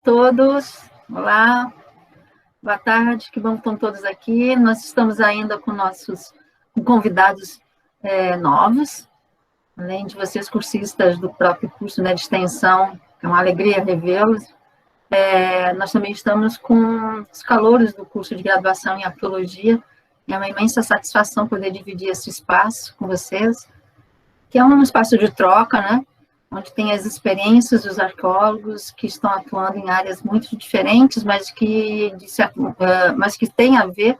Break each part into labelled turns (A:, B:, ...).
A: todos. Olá, boa tarde, que bom que estão todos aqui. Nós estamos ainda com nossos convidados novos, além de vocês cursistas do próprio curso, né, de extensão, é uma alegria revê-los. Nós também estamos com os calouros do curso de graduação em arqueologia. É uma imensa satisfação poder dividir esse espaço com vocês, que é um espaço de troca, né? Onde tem as experiências dos arqueólogos que estão atuando em áreas muito diferentes, mas que tem a ver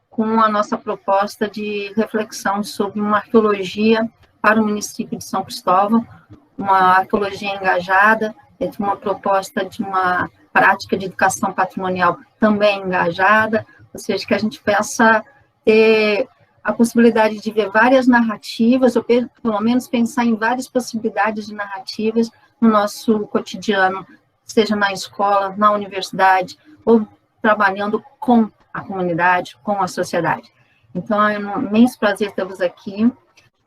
A: com a nossa proposta de reflexão sobre uma arqueologia para o município de São Cristóvão, uma arqueologia engajada, uma proposta de uma prática de educação patrimonial também engajada, ou seja, que a gente possa ter a possibilidade de ver várias narrativas, ou pelo menos pensar em várias possibilidades de narrativas no nosso cotidiano, seja na escola, na universidade, ou trabalhando com a comunidade, com a sociedade. Então, é um imenso prazer tê-los aqui.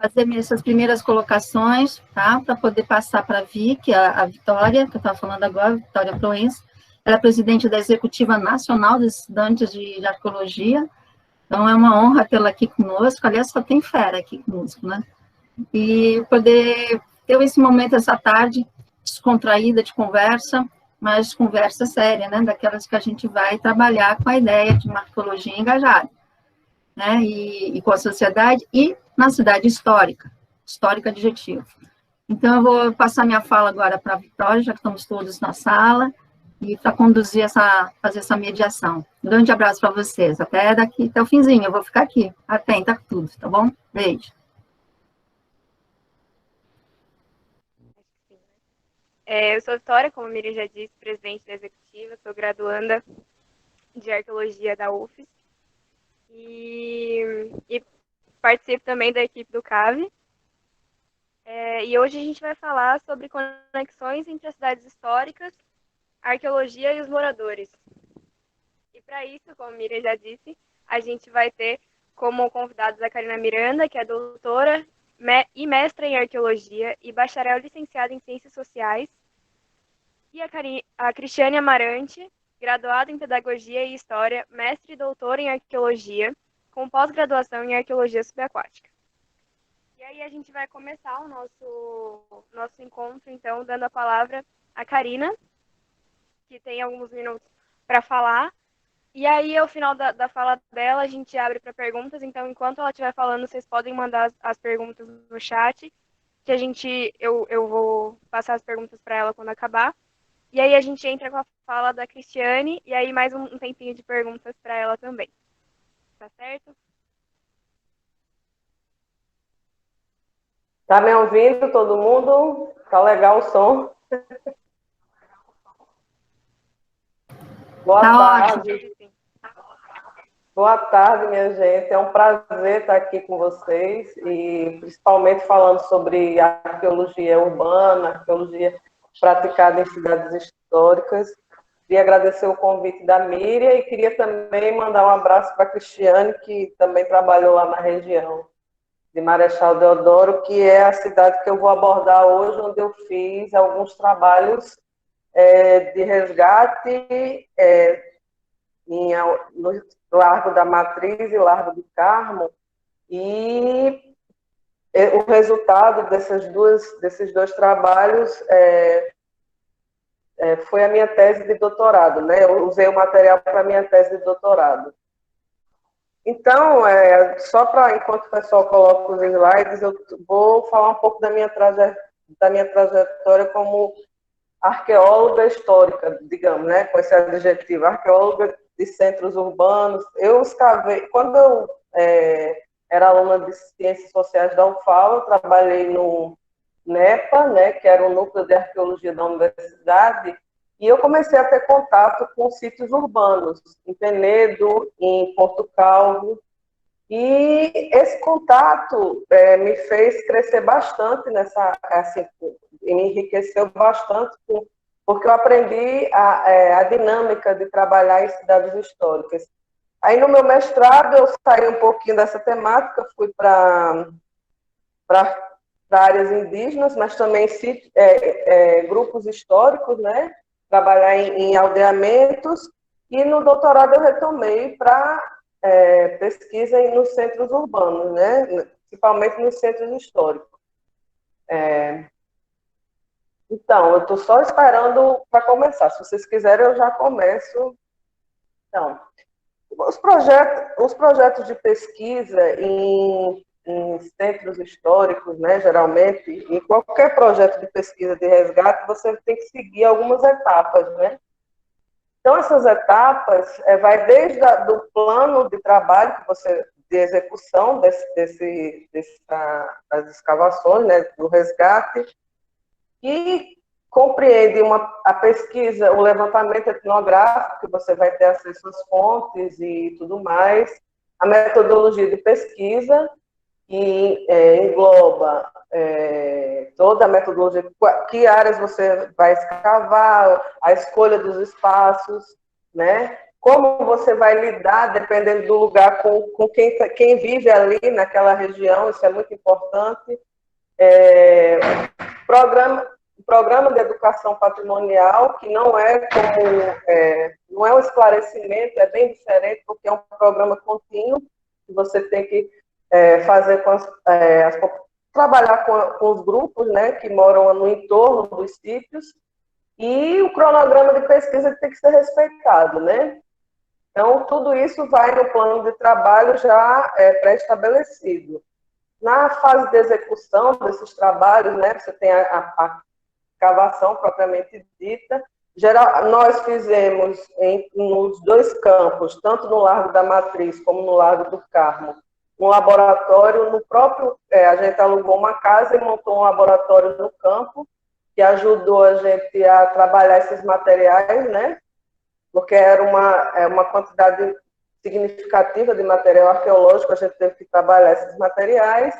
A: Fazer essas primeiras colocações, tá? Para poder passar para a Vicky, a Vitória, que eu estava falando agora, Vitória Proença. Ela é presidente da Executiva Nacional dos Estudantes de Arqueologia. Então, é uma honra tê-la aqui conosco. Aliás, só tem fera aqui conosco, né? E poder ter esse momento, essa tarde, descontraída, de conversa, mas conversa séria, né? Daquelas que a gente vai trabalhar com a ideia de uma arqueologia engajada, né? E com a sociedade e na cidade histórica adjetivo. Então, eu vou passar minha fala agora para a Vitória, já que estamos todos na sala, e para conduzir fazer essa mediação. Um grande abraço para vocês. Até daqui, até o finzinho, eu vou ficar aqui, atenta a tudo, tá bom? Beijo.
B: Eu sou Vitória, como a Miriam já disse, presidente da Executiva, sou graduanda de Arqueologia da UFES e participo também da equipe do CAVE. E hoje a gente vai falar sobre conexões entre as cidades históricas, a arqueologia e os moradores. E para isso, como a Miriam já disse, a gente vai ter como convidados a Karina Miranda, que é doutora e mestra em arqueologia e bacharel licenciada em ciências sociais, e a Cristiane Amarante, graduada em pedagogia e história, mestre e doutora em arqueologia, com pós-graduação em arqueologia subaquática. E aí a gente vai começar o nosso encontro, então, dando a palavra à Karina, que tem alguns minutos para falar. E aí, ao final da fala dela, a gente abre para perguntas. Então, enquanto ela estiver falando, vocês podem mandar as perguntas no chat, que eu vou passar as perguntas para ela quando acabar. E aí a gente entra com a fala da Cristiane, e aí mais um tempinho de perguntas para ela também. Tá certo?
C: Tá me ouvindo, todo mundo? Tá legal o som? Boa tarde. Boa tarde, minha gente. É um prazer estar aqui com vocês e principalmente falando sobre arqueologia urbana, arqueologia praticada em cidades históricas. Queria agradecer o convite da Miriam e queria também mandar um abraço para a Cristiane, que também trabalhou lá na região de Marechal Deodoro, que é a cidade que eu vou abordar hoje, onde eu fiz alguns trabalhos de resgate no Largo da Matriz e Largo do Carmo, e o resultado desses dois trabalhos foi a minha tese de doutorado, né? Eu usei o material para a minha tese de doutorado. Então, só para, enquanto o pessoal coloca os slides, eu vou falar um pouco da minha trajetória como arqueóloga histórica, digamos, né? Com esse adjetivo, arqueóloga de centros urbanos. Eu escavei, quando eu era aluna de Ciências Sociais da UFAL, eu trabalhei no NEPA, né, que era o Núcleo de Arqueologia da Universidade, e eu comecei a ter contato com sítios urbanos, em Penedo, em Porto Calvo, e esse contato me fez crescer bastante me enriqueceu bastante, porque eu aprendi a dinâmica de trabalhar em cidades históricas. Aí, no meu mestrado, eu saí um pouquinho dessa temática, fui para áreas indígenas, mas também grupos históricos, né? trabalhar em aldeamentos, e no doutorado eu retomei para pesquisa nos centros urbanos, né? Principalmente nos centros históricos. Então, eu estou só esperando para começar. Se vocês quiserem, eu já começo. Então, os projetos de pesquisa em centros históricos, né, geralmente, em qualquer projeto de pesquisa de resgate, você tem que seguir algumas etapas, né? Então, essas etapas vai desde do plano de trabalho que você de execução das escavações, né, do resgate, e compreende a pesquisa, o levantamento etnográfico, que você vai ter acesso às fontes e tudo mais, a metodologia de pesquisa, que engloba toda a metodologia, que áreas você vai escavar, a escolha dos espaços, né? Como você vai lidar, dependendo do lugar, com quem vive ali naquela região, isso é muito importante. Programa de educação patrimonial, que não é não é um esclarecimento, é bem diferente, porque é um programa contínuo, que você tem que fazer trabalhar com os grupos, né, que moram no entorno dos sítios, e o cronograma de pesquisa tem que ser respeitado, né? Então, tudo isso vai no plano de trabalho já pré-estabelecido. Na fase de execução desses trabalhos, né, você tem a escavação propriamente dita. Nós fizemos nos dois campos, tanto no Largo da Matriz como no Largo do Carmo, um laboratório no próprio. A gente alugou uma casa e montou um laboratório no campo, que ajudou a gente a trabalhar esses materiais, né? Porque era uma quantidade significativa de material arqueológico, a gente teve que trabalhar esses materiais.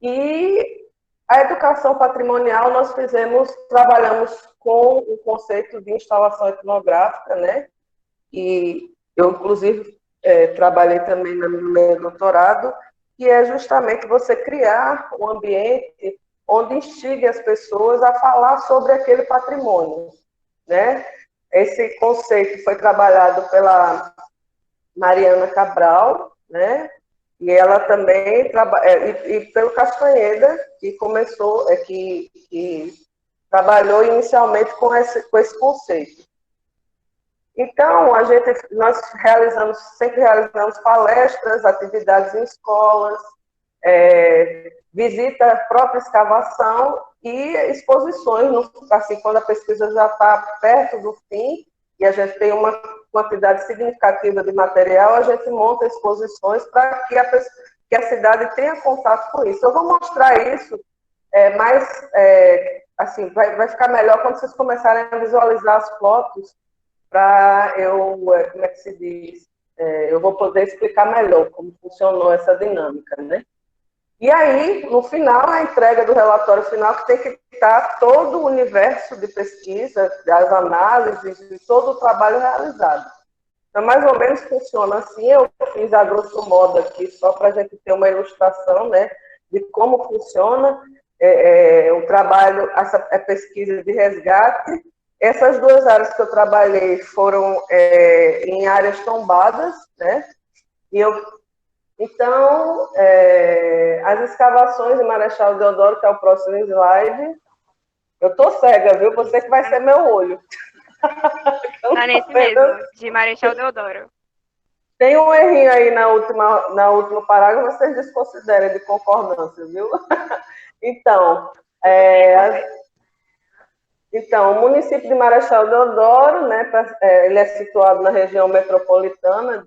C: E a educação patrimonial nós trabalhamos com o conceito de instalação etnográfica, né? E eu, inclusive, trabalhei também no meu doutorado, que é justamente você criar um ambiente onde instigue as pessoas a falar sobre aquele patrimônio, né? Esse conceito foi trabalhado pela Mariana Cabral, né? E ela também e pelo Castanheda, que começou, que trabalhou inicialmente com esse conceito. Então, nós sempre realizamos palestras, atividades em escolas, visita à própria escavação e exposições, assim, quando a pesquisa já está perto do fim e a gente tem uma quantidade significativa de material, a gente monta exposições para que a cidade tenha contato com isso. Eu vou mostrar isso, mas assim, vai ficar melhor quando vocês começarem a visualizar as fotos, para como é que se diz? Eu vou poder explicar melhor como funcionou essa dinâmica, né? E aí, no final, a entrega do relatório final, que tem que estar todo o universo de pesquisa, das análises, de todo o trabalho realizado. Então, mais ou menos funciona assim. Eu fiz a grosso modo aqui, só para a gente ter uma ilustração, né, de como funciona o trabalho, essa pesquisa de resgate. Essas duas áreas que eu trabalhei foram em áreas tombadas, né, Então, as escavações de Marechal Deodoro, que é o próximo slide. Eu tô cega, viu? Você que vai ser meu olho.
B: Tá nesse mesmo, de Marechal Deodoro.
C: Tem um errinho aí na última parágrafo, vocês desconsiderem de concordância, viu? Então, o município de Marechal Deodoro, né, ele é situado na região metropolitana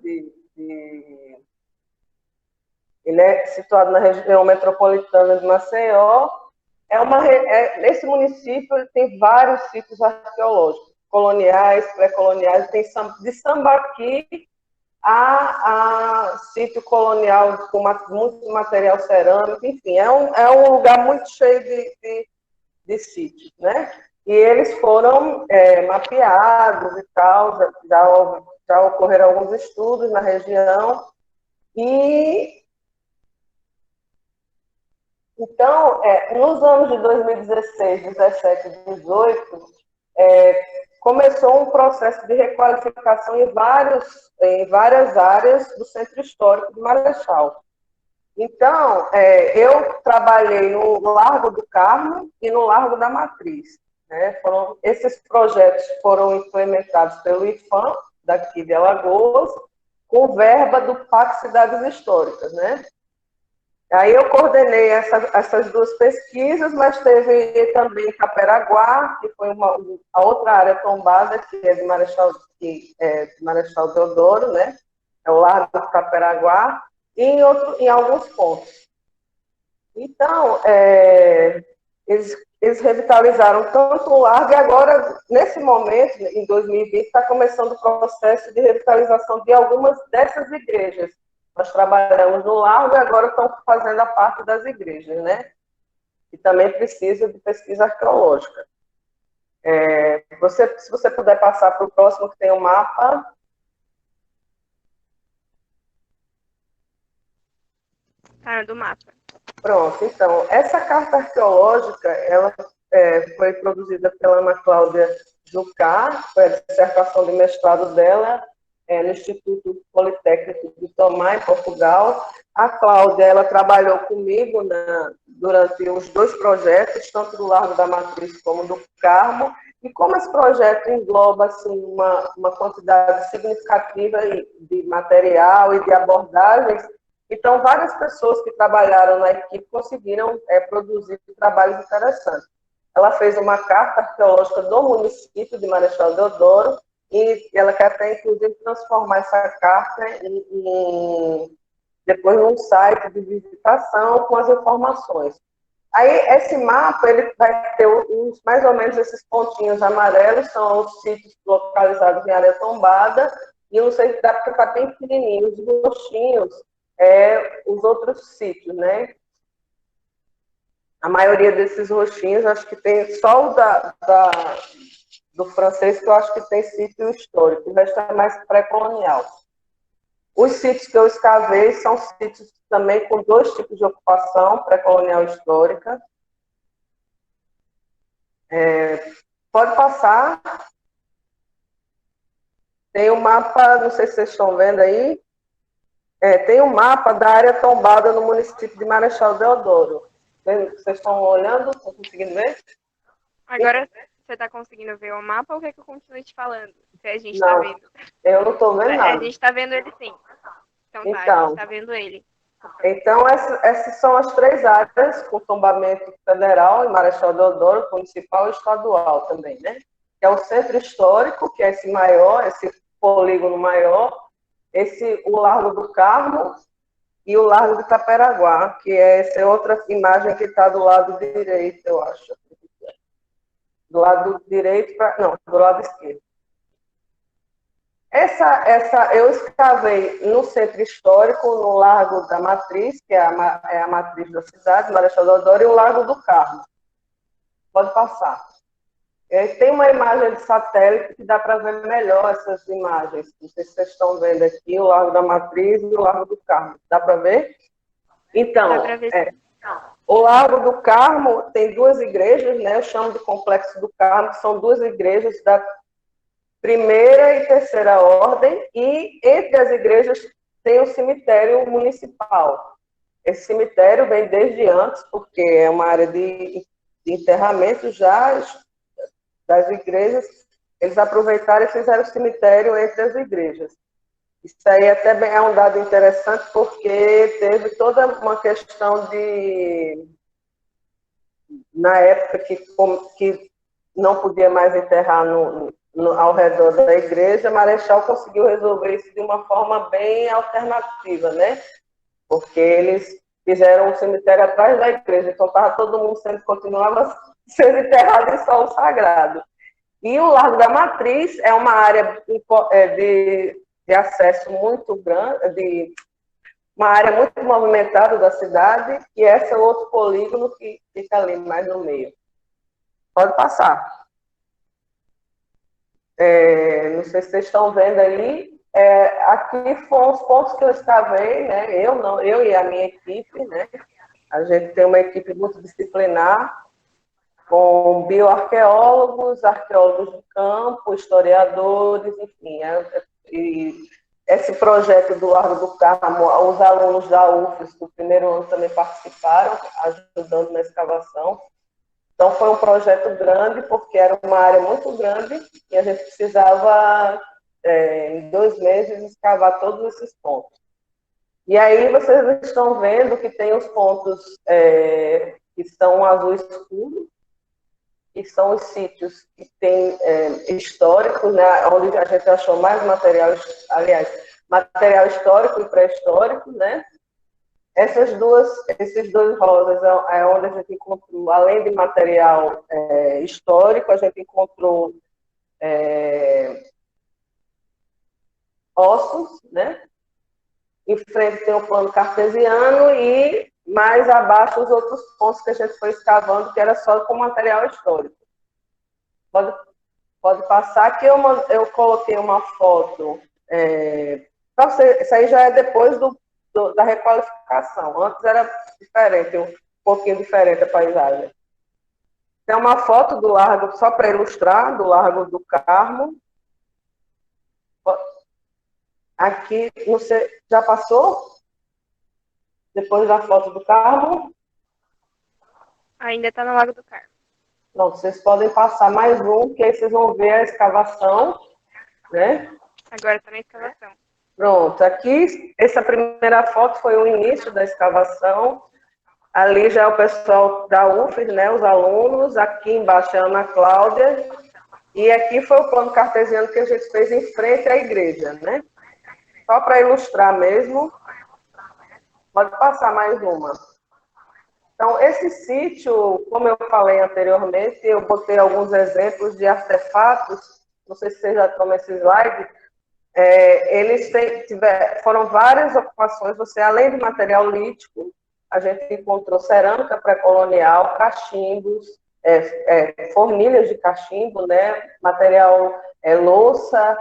C: Ele é situado na região metropolitana de Maceió. Esse município tem vários sítios arqueológicos, coloniais, pré-coloniais, tem de Sambaqui a sítio colonial com muito material cerâmico, enfim, é um lugar muito cheio de sítios, né? E eles foram mapeados e tal, já ocorreram alguns estudos na região, e então, nos anos de 2016, 17 e 18, começou um processo de requalificação em várias áreas do Centro Histórico de Marechal. Então, eu trabalhei no Largo do Carmo e no Largo da Matriz. Né? Esses projetos foram implementados pelo IFAM, daqui de Alagoas, com verba do PAC Cidades Históricas. Né? Aí eu coordenei essas duas pesquisas, mas teve também Caperaguá, que foi a outra área tombada, que é de Marechal Deodoro, né? É o Largo do Caperaguá, e em alguns pontos. Então, eles revitalizaram tanto o largo, e agora, nesse momento, em 2020, está começando o processo de revitalização de algumas dessas igrejas. Nós trabalhamos no largo e agora estamos fazendo a parte das igrejas, né? E também precisa de pesquisa arqueológica. Se você puder passar para o próximo, que tem o mapa.
B: Tá, do mapa.
C: Pronto, então, essa carta arqueológica, ela foi produzida pela Ana Cláudia Jucá, foi a dissertação de mestrado dela, no Instituto Politécnico de Tomar, em Portugal. A Cláudia, ela trabalhou comigo durante os dois projetos, tanto do Largo da Matriz como do Carmo, e como esse projeto engloba assim, uma quantidade significativa de material e de abordagens, então, várias pessoas que trabalharam na equipe conseguiram produzir trabalhos interessantes. Ela fez uma carta arqueológica do município de Marechal Deodoro e ela quer até, inclusive, transformar essa carta depois num site de visitação com as informações. Aí, esse mapa, ele vai ter mais ou menos esses pontinhos amarelos, são os sítios localizados em área tombada, e eu não sei se dá porque está bem pequenininho, os roxinhos, os outros sítios, né? A maioria desses roxinhos, acho que tem só o do francês, que eu acho que tem sítio histórico, o resto é mais pré-colonial. Os sítios que eu escavei são sítios também com dois tipos de ocupação, pré-colonial e histórica. Pode passar. Tem um mapa, não sei se vocês estão vendo aí, tem um mapa da área tombada no município de Marechal Deodoro. Vocês estão olhando? Estão conseguindo ver?
B: Agora você está conseguindo ver o mapa ou quer que eu continue te falando? Se a gente está
C: Não,
B: vendo.
C: eu não estou vendo nada.
B: A gente está vendo ele sim. Então tá, a
C: Então,
B: gente está vendo ele.
C: Então, essas são as três áreas com tombamento federal, em Marechal Deodoro, municipal e estadual também, né? Que é o centro histórico, que é esse maior, esse polígono maior, o Largo do Carmo e o Largo de Caperaguá, que é essa outra imagem que está do lado direito, eu acho. Do lado direito, não, do lado esquerdo. Eu escavei no centro histórico, no Largo da Matriz, que é a matriz da cidade, Marechal Deodoro, e o Largo do Carmo. Pode passar. Tem uma imagem de satélite que dá para ver melhor essas imagens. Não sei se vocês estão vendo aqui, o Largo da Matriz e o Largo do Carmo. Dá para ver? Então,
B: dá pra ver.
C: O Largo do Carmo tem duas igrejas, né? Eu chamo de Complexo do Carmo, que são duas igrejas da primeira e terceira ordem, e entre as igrejas tem o cemitério municipal. Esse cemitério vem desde antes, porque é uma área de enterramento já das igrejas. Eles aproveitaram e fizeram o cemitério entre as igrejas. Isso aí até é um dado interessante, porque teve toda uma questão na época que não podia mais enterrar ao redor da igreja, Marechal conseguiu resolver isso de uma forma bem alternativa, né? Porque eles fizeram um cemitério atrás da igreja, então todo mundo continuava sendo enterrado em solo sagrado. E o Largo da Matriz é uma área de acesso muito grande, uma área muito movimentada da cidade, e esse é outro polígono que fica ali mais no meio. Pode passar. Não sei se vocês estão vendo aí, aqui foram os pontos que eu escavei, né? Eu e a minha equipe, né? A gente tem uma equipe multidisciplinar, com bioarqueólogos, arqueólogos de campo, historiadores, enfim. E esse projeto do Largo do Carmo, os alunos da UFES do primeiro ano também participaram, ajudando na escavação. Então, foi um projeto grande, porque era uma área muito grande e a gente precisava, em 2 meses, escavar todos esses pontos. E aí, vocês estão vendo que tem os pontos que são azul escuro, que são os sítios que têm históricos, né, onde a gente achou mais material, aliás, material histórico e pré-histórico, né? Esses dois rosas é onde a gente encontrou, além de material histórico, a gente encontrou ossos, né? Em frente tem o plano cartesiano e mais abaixo os outros pontos que a gente foi escavando, que era só com material histórico. Pode passar que eu coloquei uma foto. Isso aí já é depois da requalificação. Antes era diferente, um pouquinho diferente a paisagem. Tem uma foto do Largo, só para ilustrar, do Largo do Carmo. Aqui, você já passou? Depois da foto do Carmo?
B: Ainda está no Lago do Carmo.
C: Não, vocês podem passar mais um, que aí vocês vão ver a escavação, né?
B: Agora está na escavação.
C: Pronto, aqui, essa primeira foto foi o início da escavação. Ali já é o pessoal da UFES, né, os alunos. Aqui embaixo é a Ana Cláudia. E aqui foi o plano cartesiano que a gente fez em frente à igreja, né? Só para ilustrar mesmo. Pode passar mais uma. Então, esse sítio, como eu falei anteriormente, eu botei alguns exemplos de artefatos. Não sei se vocês já estão nesse slide. Eles foram várias ocupações. Você, além de material lítico, a gente encontrou cerâmica pré-colonial, cachimbos, fornilhas de cachimbo, né? Material louça,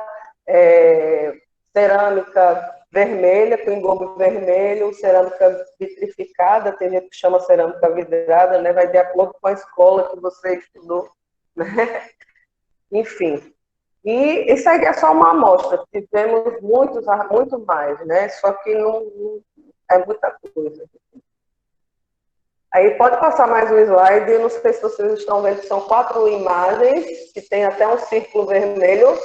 C: cerâmica vermelha, com engobe vermelho, cerâmica vitrificada, tem gente que chama cerâmica vidrada, né? Vai de acordo com a escola que você estudou, né? Enfim. E isso aí é só uma amostra, tivemos muito mais, né? Só que não é muita coisa. Aí pode passar mais um slide, eu não sei se vocês estão vendo, são 4 imagens, que tem até um círculo vermelho.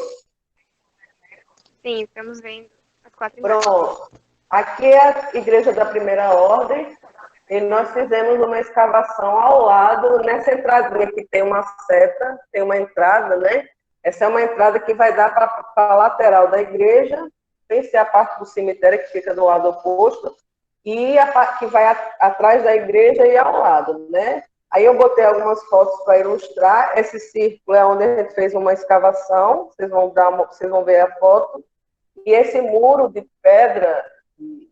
B: Sim, estamos vendo as 4 imagens.
C: Pronto. Aqui é a Igreja da Primeira Ordem, e nós fizemos uma escavação ao lado, nessa entradinha que tem uma seta, tem uma entrada, né? Essa é uma entrada que vai dar para a lateral da igreja, sem ser a parte do cemitério que fica do lado oposto, e a parte que vai atrás da igreja e ao lado, né? Aí eu botei algumas fotos para ilustrar. Esse círculo é onde a gente fez uma escavação, vocês vão ver a foto. E esse muro de pedra, de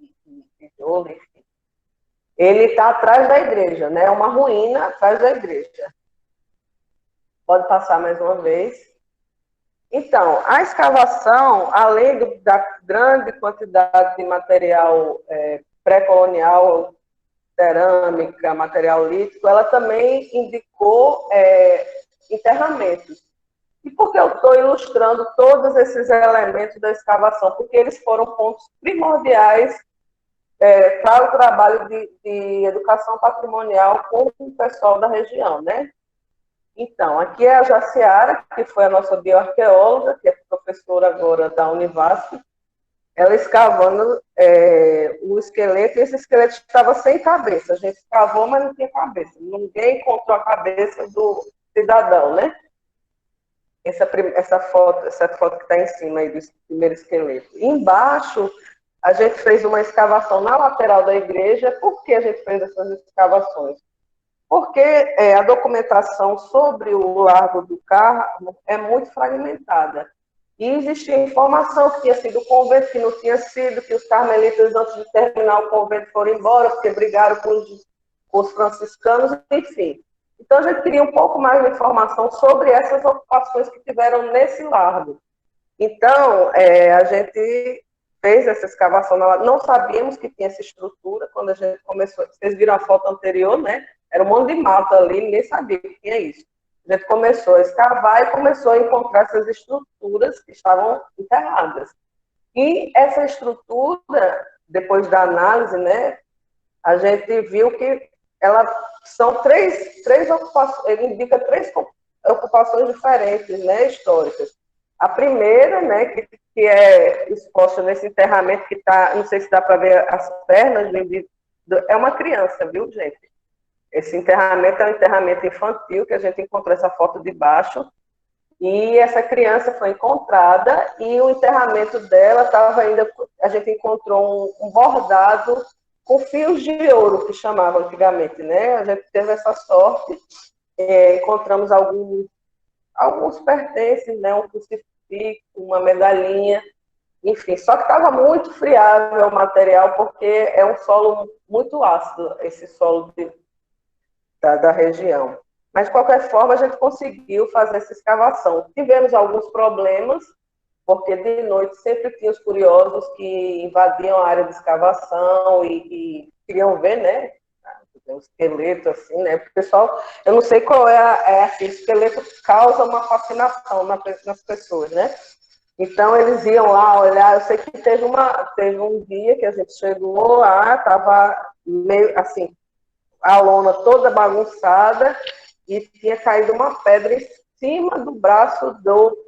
C: tijolo, enfim, ele está atrás da igreja, né? Uma ruína atrás da igreja. Pode passar mais uma vez. Então, a escavação, além da grande quantidade de material pré-colonial, cerâmica, material lítico, ela também indicou enterramentos. E por que eu estou ilustrando todos esses elementos da escavação? Porque eles foram pontos primordiais para o trabalho de educação patrimonial com o pessoal da região, né? Então, aqui é a Jaciara, que foi a nossa bioarqueóloga, que é professora agora da Univasf. Ela escavando o esqueleto, e esse esqueleto estava sem cabeça. A gente escavou, mas não tinha cabeça. Ninguém encontrou a cabeça do cidadão, né? Essa foto que está em cima aí do primeiro esqueleto. E embaixo, a gente fez uma escavação na lateral da igreja. Por que a gente fez essas escavações? Porque a documentação sobre o Largo do Carmo é muito fragmentada. E existia informação que tinha sido o convento, que não tinha sido, que os carmelitas, antes de terminar o convento, foram embora, porque brigaram com os franciscanos, enfim. Então, a gente queria um pouco mais de informação sobre essas ocupações que tiveram nesse largo. Então, a gente fez essa escavação. Não sabíamos que tinha essa estrutura quando a gente começou. Vocês viram a foto anterior, né? Era um monte de mato ali, ninguém sabia que tinha isso. A gente começou a escavar e começou a encontrar essas estruturas que estavam enterradas. E essa estrutura, depois da análise, né, a gente viu que ela são três ocupações, ele indica três ocupações diferentes, né, históricas. A primeira, né, que é exposta nesse enterramento que está, não sei se dá para ver as pernas, é uma criança, viu, gente? Esse enterramento é um enterramento infantil, que a gente encontrou essa foto de baixo, e essa criança foi encontrada, e o enterramento dela estava ainda, a gente encontrou um bordado com fios de ouro, que chamavam antigamente, né? A gente teve essa sorte, encontramos alguns pertences, né? Um crucifixo, uma medalhinha, enfim, só que estava muito friável o material, porque é um solo muito ácido, esse solo da região. Mas, de qualquer forma, a gente conseguiu fazer essa escavação. Tivemos alguns problemas, porque de noite sempre tinha os curiosos que invadiam a área de escavação e queriam ver, né? Um esqueleto, assim, né? O pessoal, eu não sei qual assim, o esqueleto causa uma fascinação nas pessoas, né? Então, eles iam lá olhar. Eu sei que teve um dia que a gente chegou lá, estava meio assim, a lona toda bagunçada e tinha caído uma pedra em cima do braço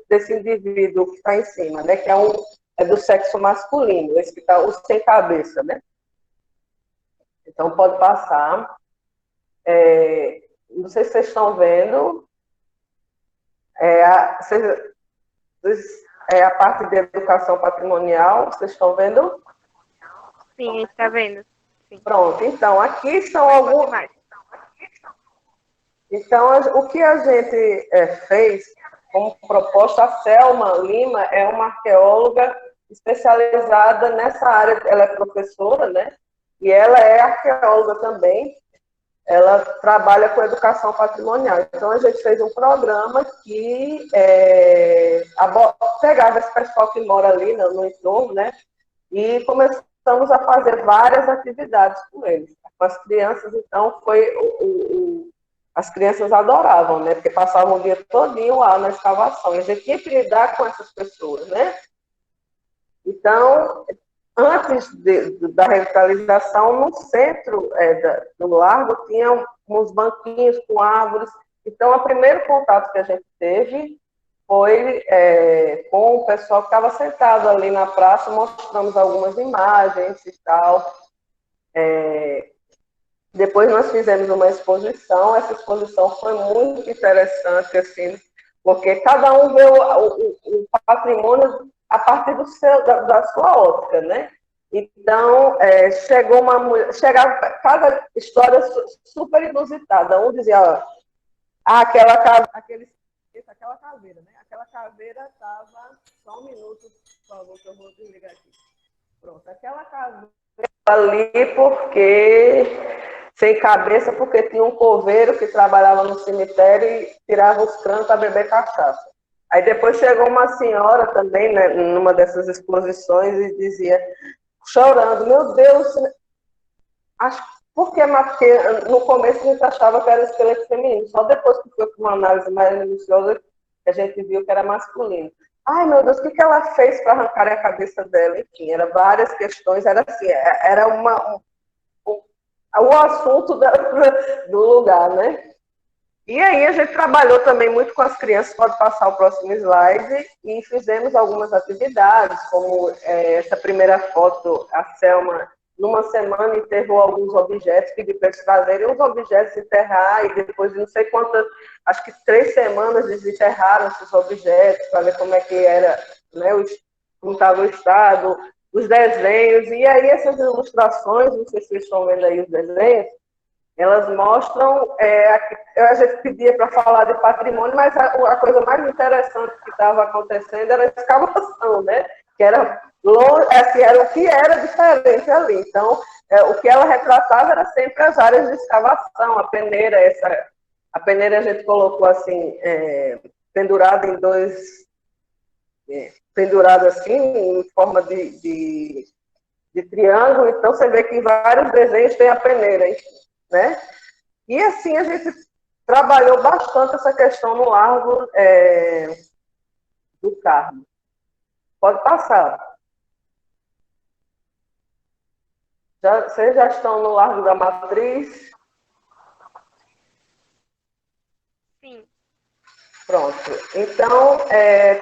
C: desse indivíduo que está em cima, né? Que é do sexo masculino, esse que está o sem cabeça, né? Então, pode passar. Não sei se vocês estão vendo. A parte de educação patrimonial, vocês estão vendo?
B: Sim, a gente está vendo. Sim.
C: Pronto, então, aqui são alguns... Então, o que a gente fez como proposta, a Selma Lima é uma arqueóloga especializada nessa área, ela é professora, né? E ela é arqueóloga também, ela trabalha com educação patrimonial. Então, a gente fez um programa que pegava esse pessoal que mora ali no entorno, né? E começamos a fazer várias atividades com eles. Com as crianças, então, as crianças adoravam, né? Porque passavam o dia todinho lá na escavação. E a gente tinha que lidar com essas pessoas, né? Então, antes da revitalização, no centro do largo, tinha uns banquinhos com árvores. Então, o primeiro contato que a gente teve foi com o pessoal que estava sentado ali na praça, mostramos algumas imagens e tal. Depois nós fizemos uma exposição, essa exposição foi muito interessante, assim, porque cada um vê o patrimônio a partir da sua ótica, né? Então, chegou uma mulher, chegava cada história super inusitada. Um dizia, ó, aquela caveira, né? Aquela caveira estava, só um minuto, por favor, que eu vou desligar aqui. Pronto, aquela caveira ali sem cabeça, porque tinha um coveiro que trabalhava no cemitério e tirava os canos para beber cachaça. Aí depois chegou uma senhora também, né, numa dessas exposições, e dizia, chorando, meu Deus, porque no começo a gente achava que era esqueleto feminino, só depois que foi com uma análise mais minuciosa que a gente viu que era masculino. Ai, meu Deus, o que ela fez para arrancar a cabeça dela? Enfim, eram várias questões, era assim, era o assunto do lugar, né? E aí a gente trabalhou também muito com as crianças, pode passar o próximo slide, e fizemos algumas atividades, como essa primeira foto, a Selma, numa semana, enterrou alguns objetos, pediu para eles trazerem uns objetos, enterrar, e depois de não sei quantas, acho que 3 semanas, eles enterraram esses objetos, para ver como é que era, né, como estava o estado, os desenhos, e aí essas ilustrações, não sei se vocês estão vendo aí os desenhos, elas mostram, a gente pedia para falar de patrimônio, mas a coisa mais interessante que estava acontecendo era a escavação, né? Que era era o que era diferente ali. Então, o que ela retratava era sempre as áreas de escavação, a peneira, a peneira a gente colocou assim, pendurada em pendurada assim, em forma de triângulo, então você vê que em vários desenhos tem a peneira, né? E assim a gente trabalhou bastante essa questão no Largo do Carmo. Pode passar. Vocês já estão no Largo da Matriz?
B: Sim.
C: Pronto. Então,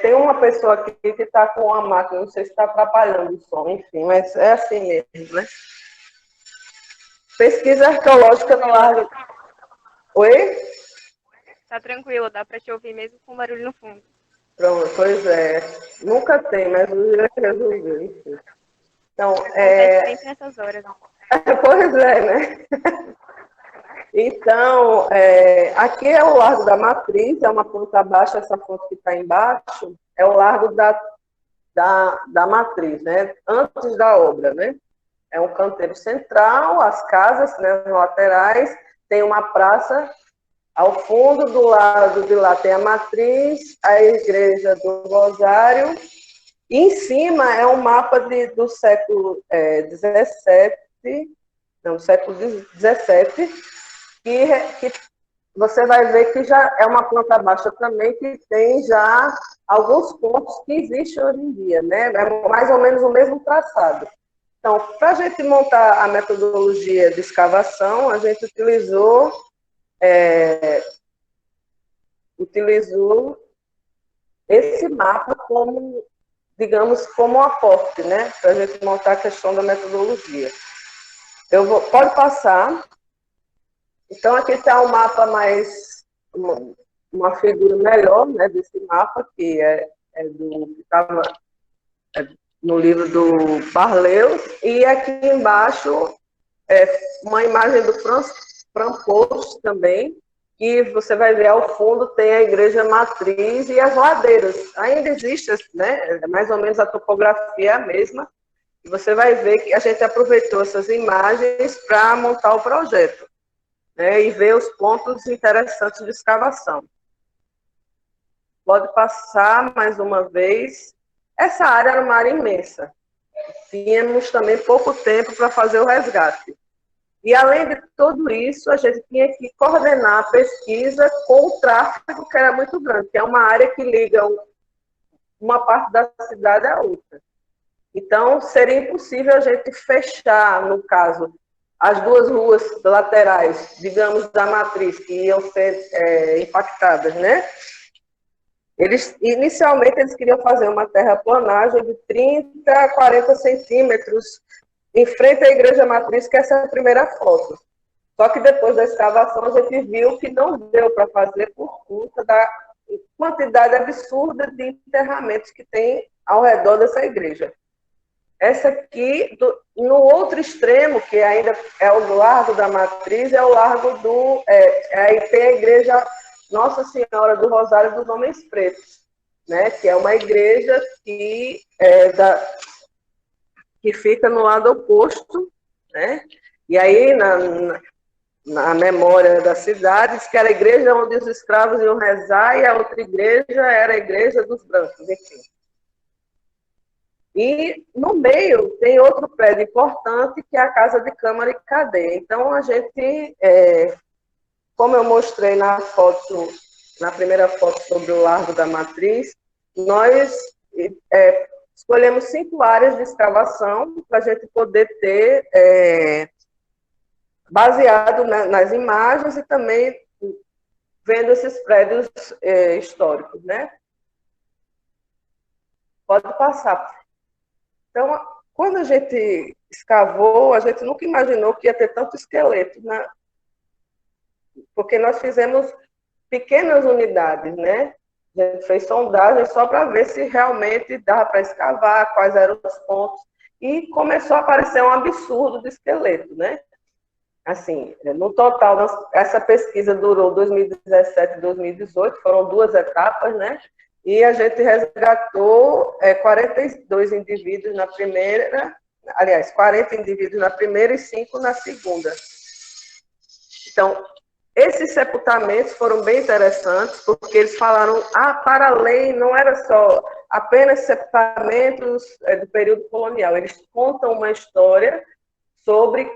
C: tem uma pessoa aqui que está com a máquina, não sei se está atrapalhando o som, enfim, mas é assim mesmo, né? Pesquisa arqueológica no Largo... Oi?
B: Tá tranquilo, dá para te ouvir mesmo com barulho no fundo.
C: Pronto, pois é. Nunca tem, mas hoje resolveu, enfim. Então,
B: Acontece sempre nessas horas.
C: pois é, né? Então, aqui é o Largo da Matriz, é uma ponta baixa, essa ponta que está embaixo, é o Largo da Matriz, né? Antes da obra, né? É um canteiro central, as casas, né, laterais, tem uma praça, ao fundo do lado de lá tem a Matriz, a Igreja do Rosário, e em cima é um mapa do século XVII, não, século XVII, que você vai ver que já é uma planta baixa também, que tem já alguns pontos que existem hoje em dia, né? É mais ou menos o mesmo traçado. Então, para a gente montar a metodologia de escavação, a gente utilizou esse mapa como, digamos, como um aporte, né? Para a gente montar a questão da metodologia. Pode passar. Então, aqui está o mapa mais, uma figura melhor, né, desse mapa, que que estava no livro do Barleus, e aqui embaixo uma imagem do Franz Pouch também, que você vai ver ao fundo tem a igreja matriz e as ladeiras. Ainda existe, né, mais ou menos a topografia é a mesma, e você vai ver que a gente aproveitou essas imagens para montar o projeto, né, e ver os pontos interessantes de escavação. Pode passar mais uma vez. Essa área era uma área imensa. Tínhamos também pouco tempo para fazer o resgate. E, além de tudo isso, a gente tinha que coordenar a pesquisa com o tráfego, que era muito grande, que é uma área que liga uma parte da cidade à outra. Então, seria impossível a gente fechar, no caso, as duas ruas laterais, digamos, da matriz, que iam ser impactadas, né? Inicialmente, eles queriam fazer uma terraplanagem de 30 a 40 centímetros em frente à igreja matriz, que essa é a primeira foto. Só que depois da escavação, a gente viu que não deu para fazer por conta da quantidade absurda de enterramentos que tem ao redor dessa igreja. Essa aqui, no outro extremo, que ainda é o Largo da Matriz, é o Largo aí tem a igreja Nossa Senhora do Rosário dos Homens Pretos, né? Que é uma igreja que fica no lado oposto, né? E aí, na memória da cidade, diz que era a igreja onde os escravos iam rezar, e a outra igreja era a igreja dos brancos, enfim. E no meio tem outro prédio importante, que é a Casa de Câmara e Cadeia. Então, a gente, como eu mostrei na primeira foto sobre o Largo da Matriz, nós escolhemos 5 áreas de escavação para a gente poder ter, baseado nas imagens e também vendo esses prédios históricos, né? Pode passar. Então, quando a gente escavou, a gente nunca imaginou que ia ter tanto esqueleto, né? Porque nós fizemos pequenas unidades, né? A gente fez sondagem só para ver se realmente dava para escavar, quais eram os pontos, e começou a aparecer um absurdo de esqueleto, né? Assim, no total, essa pesquisa durou 2017 e 2018, foram 2 etapas, né? E a gente resgatou 42 indivíduos na primeira, aliás, 40 indivíduos na primeira e 5 na segunda. Então, esses sepultamentos foram bem interessantes, porque eles falaram, para além, não era só apenas sepultamentos do período colonial, eles contam uma história sobre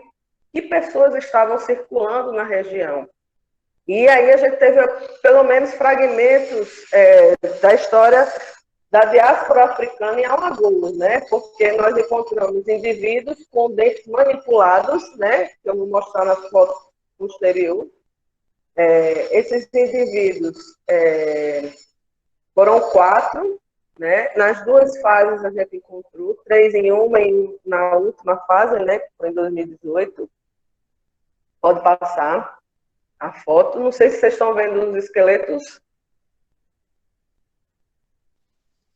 C: que pessoas estavam circulando na região. E aí a gente teve pelo menos fragmentos da história da diáspora africana em Alagoas, né? Porque nós encontramos indivíduos com dentes manipulados, né? Que eu vou mostrar na foto posterior. Esses indivíduos foram 4, né? Nas 2 fases a gente encontrou, 3 em uma e na última fase, né? Que foi em 2018. Pode passar a foto. Não sei se vocês estão vendo os esqueletos.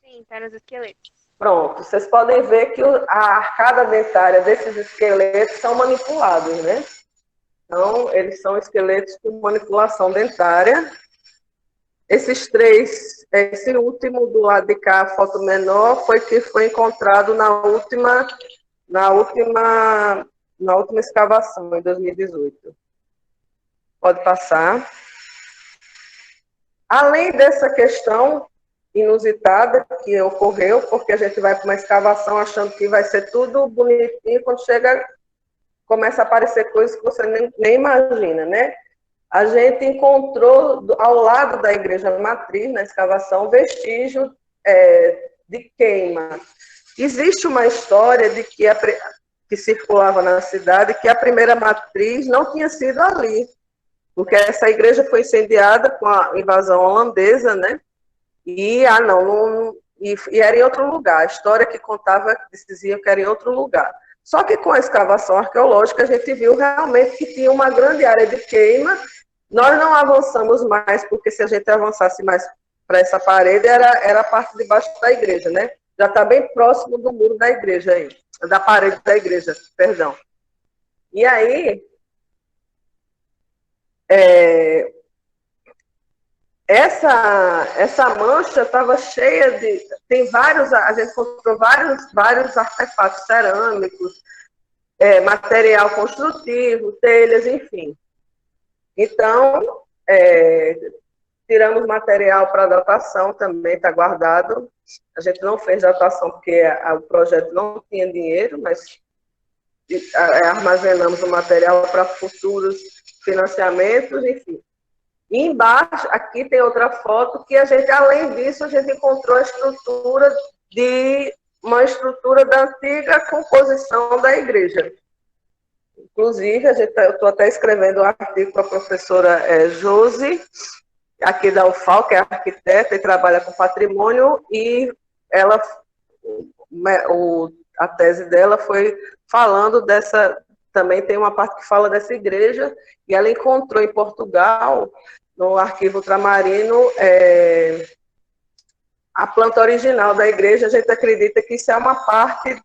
B: Sim, tá nos esqueletos.
C: Pronto, vocês podem ver que a arcada dentária desses esqueletos são manipulados, né? Então, eles são esqueletos com manipulação dentária. Esses 3, esse último do lado de cá, a foto menor, foi que foi encontrado na última escavação, em 2018. Pode passar. Além dessa questão inusitada que ocorreu, porque a gente vai para uma escavação achando que vai ser tudo bonitinho, quando chega, começa a aparecer coisas que você nem imagina, né? A gente encontrou, ao lado da igreja matriz, na escavação, vestígio de queima. Existe uma história de que circulava na cidade que a primeira matriz não tinha sido ali, porque essa igreja foi incendiada com a invasão holandesa, né? E, e era em outro lugar. A história que contava dizia que era em outro lugar. Só que com a escavação arqueológica, a gente viu realmente que tinha uma grande área de queima. Nós não avançamos mais, porque se a gente avançasse mais para essa parede, era a parte de baixo da igreja, né? Já está bem próximo do muro da igreja aí, da parede da igreja, perdão. E aí, essa mancha estava cheia de... a gente encontrou vários artefatos cerâmicos, material construtivo, telhas, enfim. Então, tiramos material para datação, também está guardado. A gente não fez datação porque o projeto não tinha dinheiro, mas armazenamos o material para futuros financiamentos, enfim. E embaixo, aqui tem outra foto que a gente, além disso, a gente encontrou uma estrutura da antiga composição da igreja. Inclusive, eu estou até escrevendo um artigo para a professora Josi, aqui da UFAL, que é arquiteta e trabalha com patrimônio, e a tese dela foi falando também tem uma parte que fala dessa igreja, e ela encontrou em Portugal, no arquivo ultramarino, a planta original da igreja. A gente acredita que isso é uma parte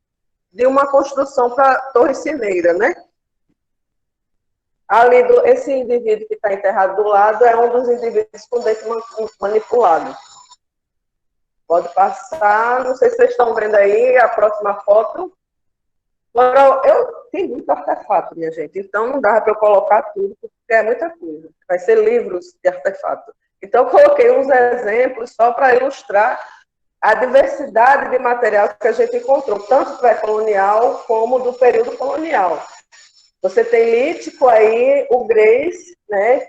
C: de uma construção para Torre Cineira, né? Ali, esse indivíduo que está enterrado do lado é um dos indivíduos com dente manipulado. Pode passar, não sei se vocês estão vendo aí a próxima foto. Agora, eu tenho muito artefato, minha gente, então não dá para eu colocar tudo, porque é muita coisa. Vai ser livros de artefato. Então, eu coloquei uns exemplos só para ilustrar a diversidade de material que a gente encontrou, tanto pré-colonial como do período colonial. Você tem lítico aí, o Grace, né,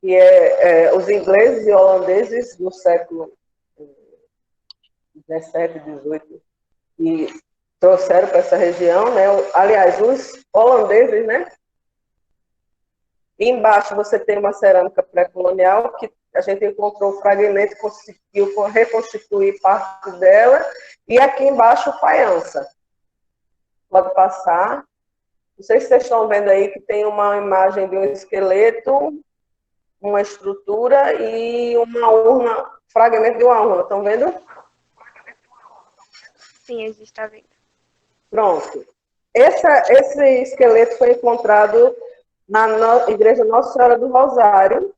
C: que os ingleses e holandeses do século XVII, XVIII, e trouxeram para essa região, né? Aliás, os holandeses, né? E embaixo você tem uma cerâmica pré-colonial que a gente encontrou o fragmento e conseguiu reconstituir parte dela, e aqui embaixo faiança. Pode passar. Não sei se vocês estão vendo aí que tem uma imagem de um esqueleto, uma estrutura e uma urna, fragmento de uma urna. Estão vendo?
B: Sim, a gente está vendo.
C: Pronto. Esse esqueleto foi encontrado na igreja Nossa Senhora do Rosário,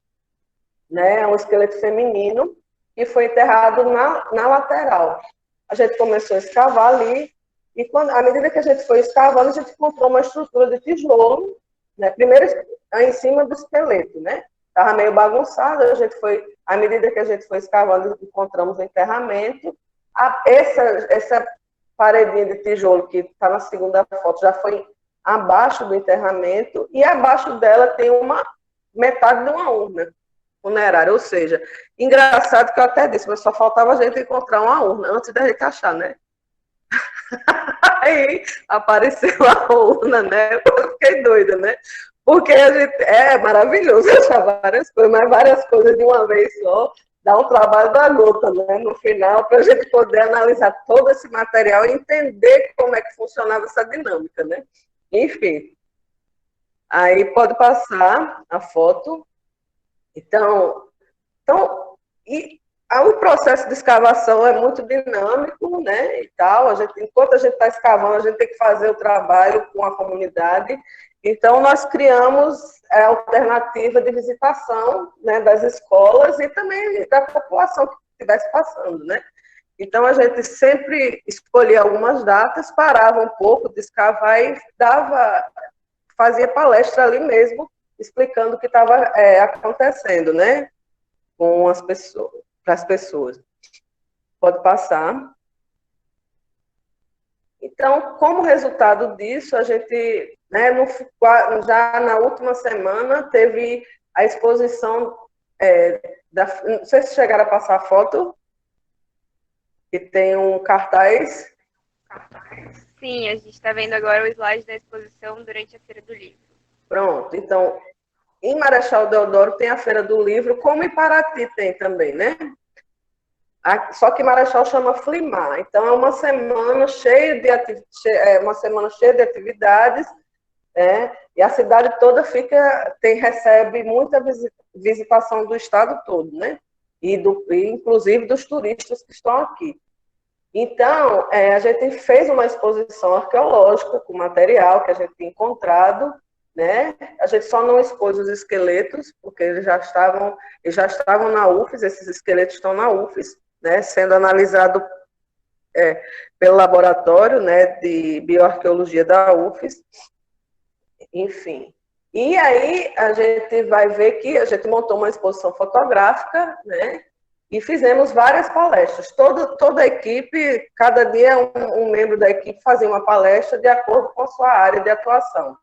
C: né? É um esqueleto feminino, e foi enterrado na lateral. A gente começou a escavar ali, e à medida que a gente foi escavando, a gente encontrou uma estrutura de tijolo, né? Primeiro em cima do esqueleto, né? Estava meio bagunçado, à medida que a gente foi escavando, encontramos o enterramento. Essa paredinha de tijolo que está na segunda foto já foi abaixo do enterramento, e abaixo dela tem uma metade de uma urna funerária, ou seja, engraçado que eu até disse, mas só faltava a gente encontrar uma urna antes da gente achar, né? Aí apareceu a urna, né? Eu fiquei doida, né? Porque a gente é maravilhoso achar várias coisas, mas várias coisas de uma vez só dá um trabalho da gota, né? No final, para a gente poder analisar todo esse material e entender como é que funcionava essa dinâmica, né? Enfim, aí pode passar a foto. Então, o processo de escavação é muito dinâmico, né, e tal. Enquanto a gente está escavando, a gente tem que fazer o trabalho com a comunidade. Então, nós criamos a alternativa de visitação, né, das escolas e também da população que estivesse passando, né. Então, a gente sempre escolhia algumas datas, parava um pouco de escavar e fazia palestra ali mesmo, explicando o que estava acontecendo, né, com as pessoas, para as pessoas. Pode passar. Então, como resultado disso, a gente, né, já na última semana, teve a exposição não sei se chegaram a passar a foto, que tem um cartaz.
B: Sim, a gente está vendo agora o slide da exposição durante a Feira do Livro.
C: Pronto, então, em Marechal Deodoro tem a Feira do Livro, como em Paraty tem também, né? Só que Marechal chama Flimar. Então, é uma semana cheia de atividades, né? E a cidade toda recebe muita visitação do estado todo, né? E inclusive dos turistas que estão aqui. Então, a gente fez uma exposição arqueológica com material que a gente tinha encontrado, né? A gente só não expôs os esqueletos, porque eles já estavam na UFES, esses esqueletos estão na UFES, né? Sendo analisado pelo laboratório, né, de bioarqueologia da UFES, enfim. E aí a gente vai ver que a gente montou uma exposição fotográfica, né? E fizemos várias palestras. Toda a equipe, cada dia um membro da equipe fazia uma palestra de acordo com a sua área de atuação.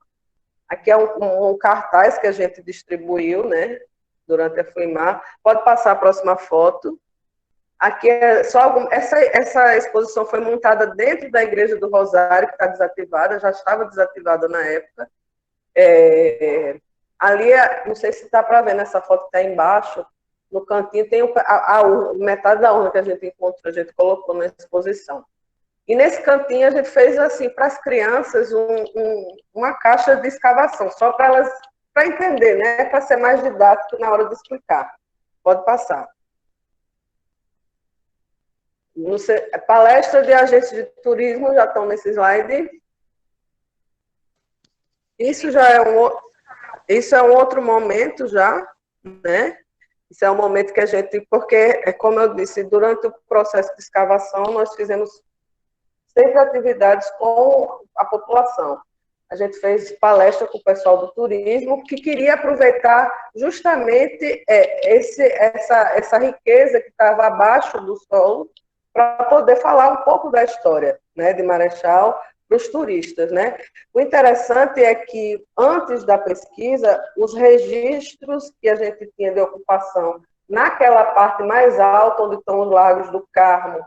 C: Aqui é um cartaz que a gente distribuiu, né, durante a Flimar. Pode passar a próxima foto. Aqui essa exposição foi montada dentro da Igreja do Rosário, que está desativada, já estava desativada na época. Ali, não sei se está para ver nessa foto que está embaixo, no cantinho tem metade da urna que a gente encontrou, a gente colocou na exposição. E nesse cantinho a gente fez assim para as crianças uma caixa de escavação, só para elas, para entender, né? Para ser mais didático na hora de explicar. Pode passar. Palestra de agentes de turismo já estão nesse slide. Isso é um outro momento já, né? Isso é um momento que a gente, porque, como eu disse, durante o processo de escavação, nós fizemos sempre atividades com a população. A gente fez palestra com o pessoal do turismo, que queria aproveitar justamente essa riqueza que estava abaixo do solo, para poder falar um pouco da história, né, de Marechal para os turistas, né? O interessante é que, antes da pesquisa, os registros que a gente tinha de ocupação naquela parte mais alta, onde estão os Lagos do Carmo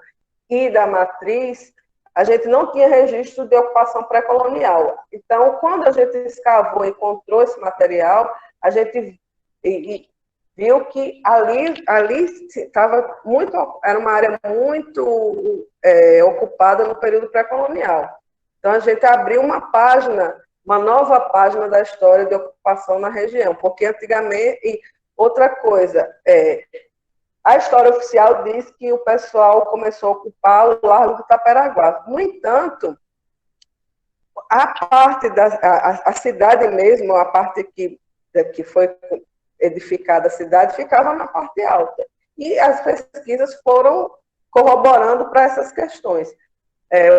C: e da Matriz, a gente não tinha registro de ocupação pré-colonial. Então, quando a gente escavou e encontrou esse material, a gente viu que ali era uma área muito ocupada no período pré-colonial. Então, a gente abriu uma nova página da história de ocupação na região, porque antigamente, e outra coisa, a história oficial diz que o pessoal começou a ocupar o Largo do Taperaguá. No entanto, a cidade mesmo, a parte que foi edificada a cidade, ficava na parte alta. E as pesquisas foram corroborando para essas questões.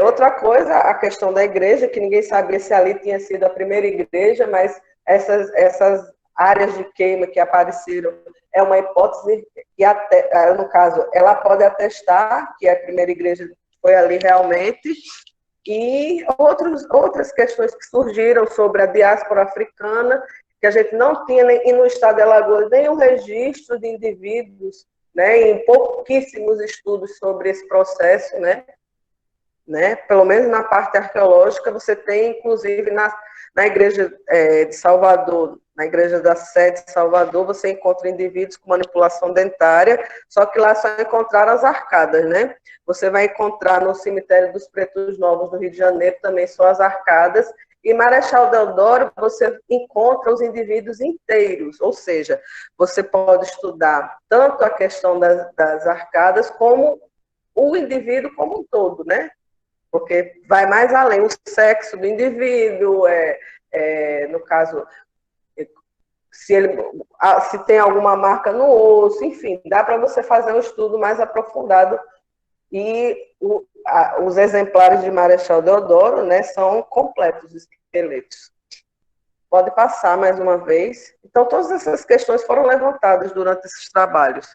C: Outra coisa, a questão da igreja, que ninguém sabia se ali tinha sido a primeira igreja, mas essas áreas de queima que apareceram é uma hipótese que, no caso, ela pode atestar que a primeira igreja foi ali realmente, e outras questões que surgiram sobre a diáspora africana, que a gente não tinha, e no estado de Alagoas, nenhum registro de indivíduos, né, em pouquíssimos estudos sobre esse processo, né? Pelo menos na parte arqueológica, você tem, inclusive, na igreja de Salvador, na igreja da Sé de Salvador, você encontra indivíduos com manipulação dentária, só que lá só encontraram as arcadas, né? Você vai encontrar no cemitério dos Pretos Novos, no Rio de Janeiro, também só as arcadas, e Marechal Deodoro, você encontra os indivíduos inteiros, ou seja, você pode estudar tanto a questão das arcadas, como o indivíduo como um todo, né? Porque vai mais além, o sexo do indivíduo, no caso, se tem alguma marca no osso, enfim, dá para você fazer um estudo mais aprofundado. E os exemplares de Marechal Deodoro, né, são completos, os esqueletos. Pode passar mais uma vez. Então, todas essas questões foram levantadas durante esses trabalhos.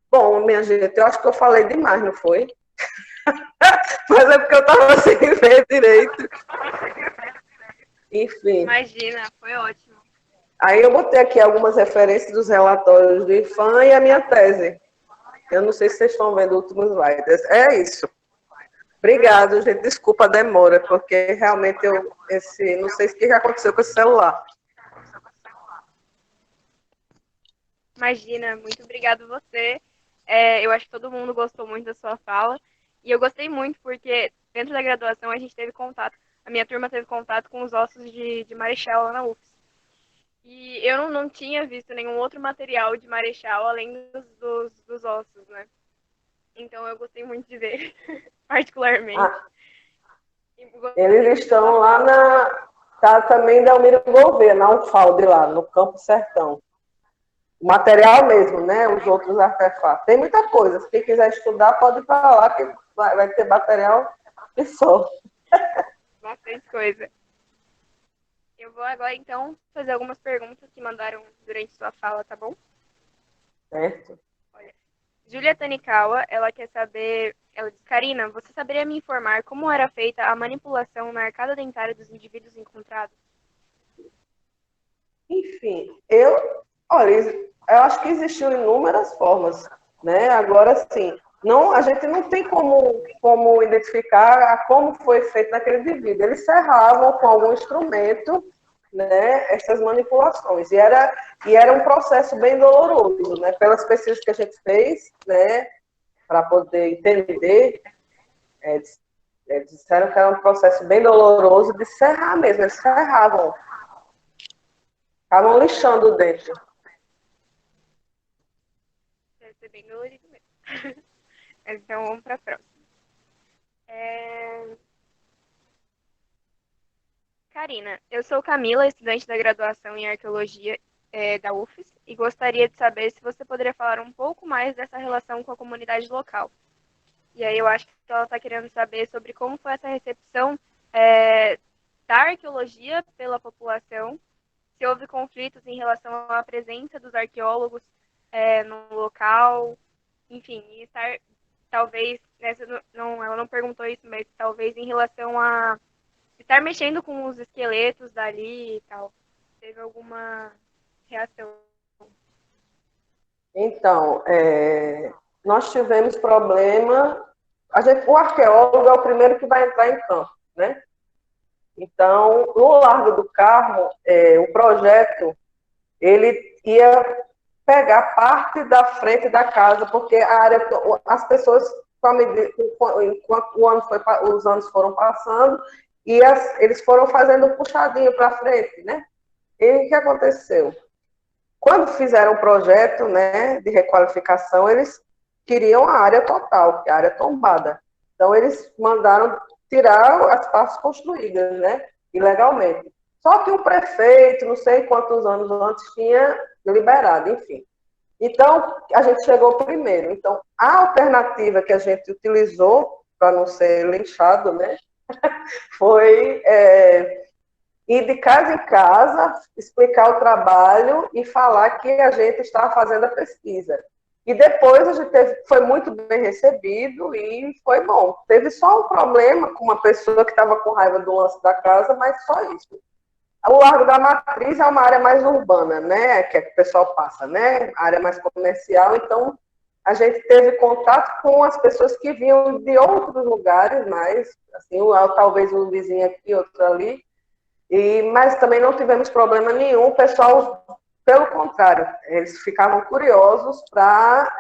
C: Bom, minha gente, eu acho que eu falei demais, não foi? Mas é porque eu estava sem ver direito. Enfim.
B: Imagina, foi ótimo.
C: Aí eu botei aqui algumas referências dos relatórios do IFAM e a minha tese. Eu não sei se vocês estão vendo últimos slides. É isso. Obrigado, gente. Desculpa a demora, porque realmente não sei o que aconteceu com esse celular.
B: Imagina, muito obrigado você. Eu acho que todo mundo gostou muito da sua fala. E eu gostei muito porque dentro da graduação a gente teve contato, a minha turma teve contato com os ossos de Marechal lá na UFS. E eu não tinha visto nenhum outro material de Marechal além dos ossos, né? Então eu gostei muito de ver, particularmente.
C: Eles estão lá tá também da Almiro Gouveia, na UFALD lá, no Campo Sertão. O material mesmo, né? Os outros artefatos. Tem muita coisa. Quem quiser estudar, pode ir para lá, que vai ter material e só.
B: Bastante coisa. Eu vou agora, então, fazer algumas perguntas que mandaram durante sua fala, tá bom?
C: Certo.
B: Olha, Júlia Tanikawa, ela quer saber... Ela diz, Karina, você saberia me informar como era feita a manipulação na arcada dentária dos indivíduos encontrados?
C: Enfim, olha, eu acho que existiu inúmeras formas, né? Agora, sim, a gente não tem como identificar como foi feito naquele indivíduo. Eles serravam com algum instrumento, né, essas manipulações. E era um processo bem doloroso, né? Pelas pesquisas que a gente fez, né, para poder entender, disseram que era um processo bem doloroso de serrar mesmo. Eles serravam. Estavam lixando o dente.
B: Deve ser bem dolorido mesmo. Então, vamos para a próxima. Karina, eu sou Camila, estudante da graduação em Arqueologia da UFES, e gostaria de saber se você poderia falar um pouco mais dessa relação com a comunidade local. E aí eu acho que ela está querendo saber sobre como foi essa recepção da arqueologia pela população, se houve conflitos em relação à presença dos arqueólogos no local, enfim, e estar, talvez, ela não perguntou isso, mas talvez em relação a estar mexendo com os esqueletos dali e tal. Teve alguma reação?
C: Então, nós tivemos problema. O arqueólogo é o primeiro que vai entrar em campo, né? Então, no Largo do Carmo, o projeto ele ia pegar parte da frente da casa, porque as pessoas, enquanto os anos foram passando, e eles foram fazendo um puxadinho para frente, né? E o que aconteceu? Quando fizeram o projeto, né, de requalificação, eles queriam a área total, a área tombada. Então, eles mandaram tirar as partes construídas, né, ilegalmente. Só que o prefeito, não sei quantos anos antes, tinha liberado, enfim. Então, a gente chegou primeiro. Então, a alternativa que a gente utilizou, para não ser linchado, né, foi ir de casa em casa, explicar o trabalho e falar que a gente estava fazendo a pesquisa. E depois a gente foi muito bem recebido e foi bom. Teve só um problema com uma pessoa que estava com raiva do lance da casa, mas só isso. O Largo da Matriz é uma área mais urbana, né? Que o pessoal passa, né? A área mais comercial. Então, a gente teve contato com as pessoas que vinham de outros lugares, mais, assim, talvez um vizinho aqui, outro ali. Mas também não tivemos problema nenhum. O pessoal, pelo contrário, eles ficavam curiosos para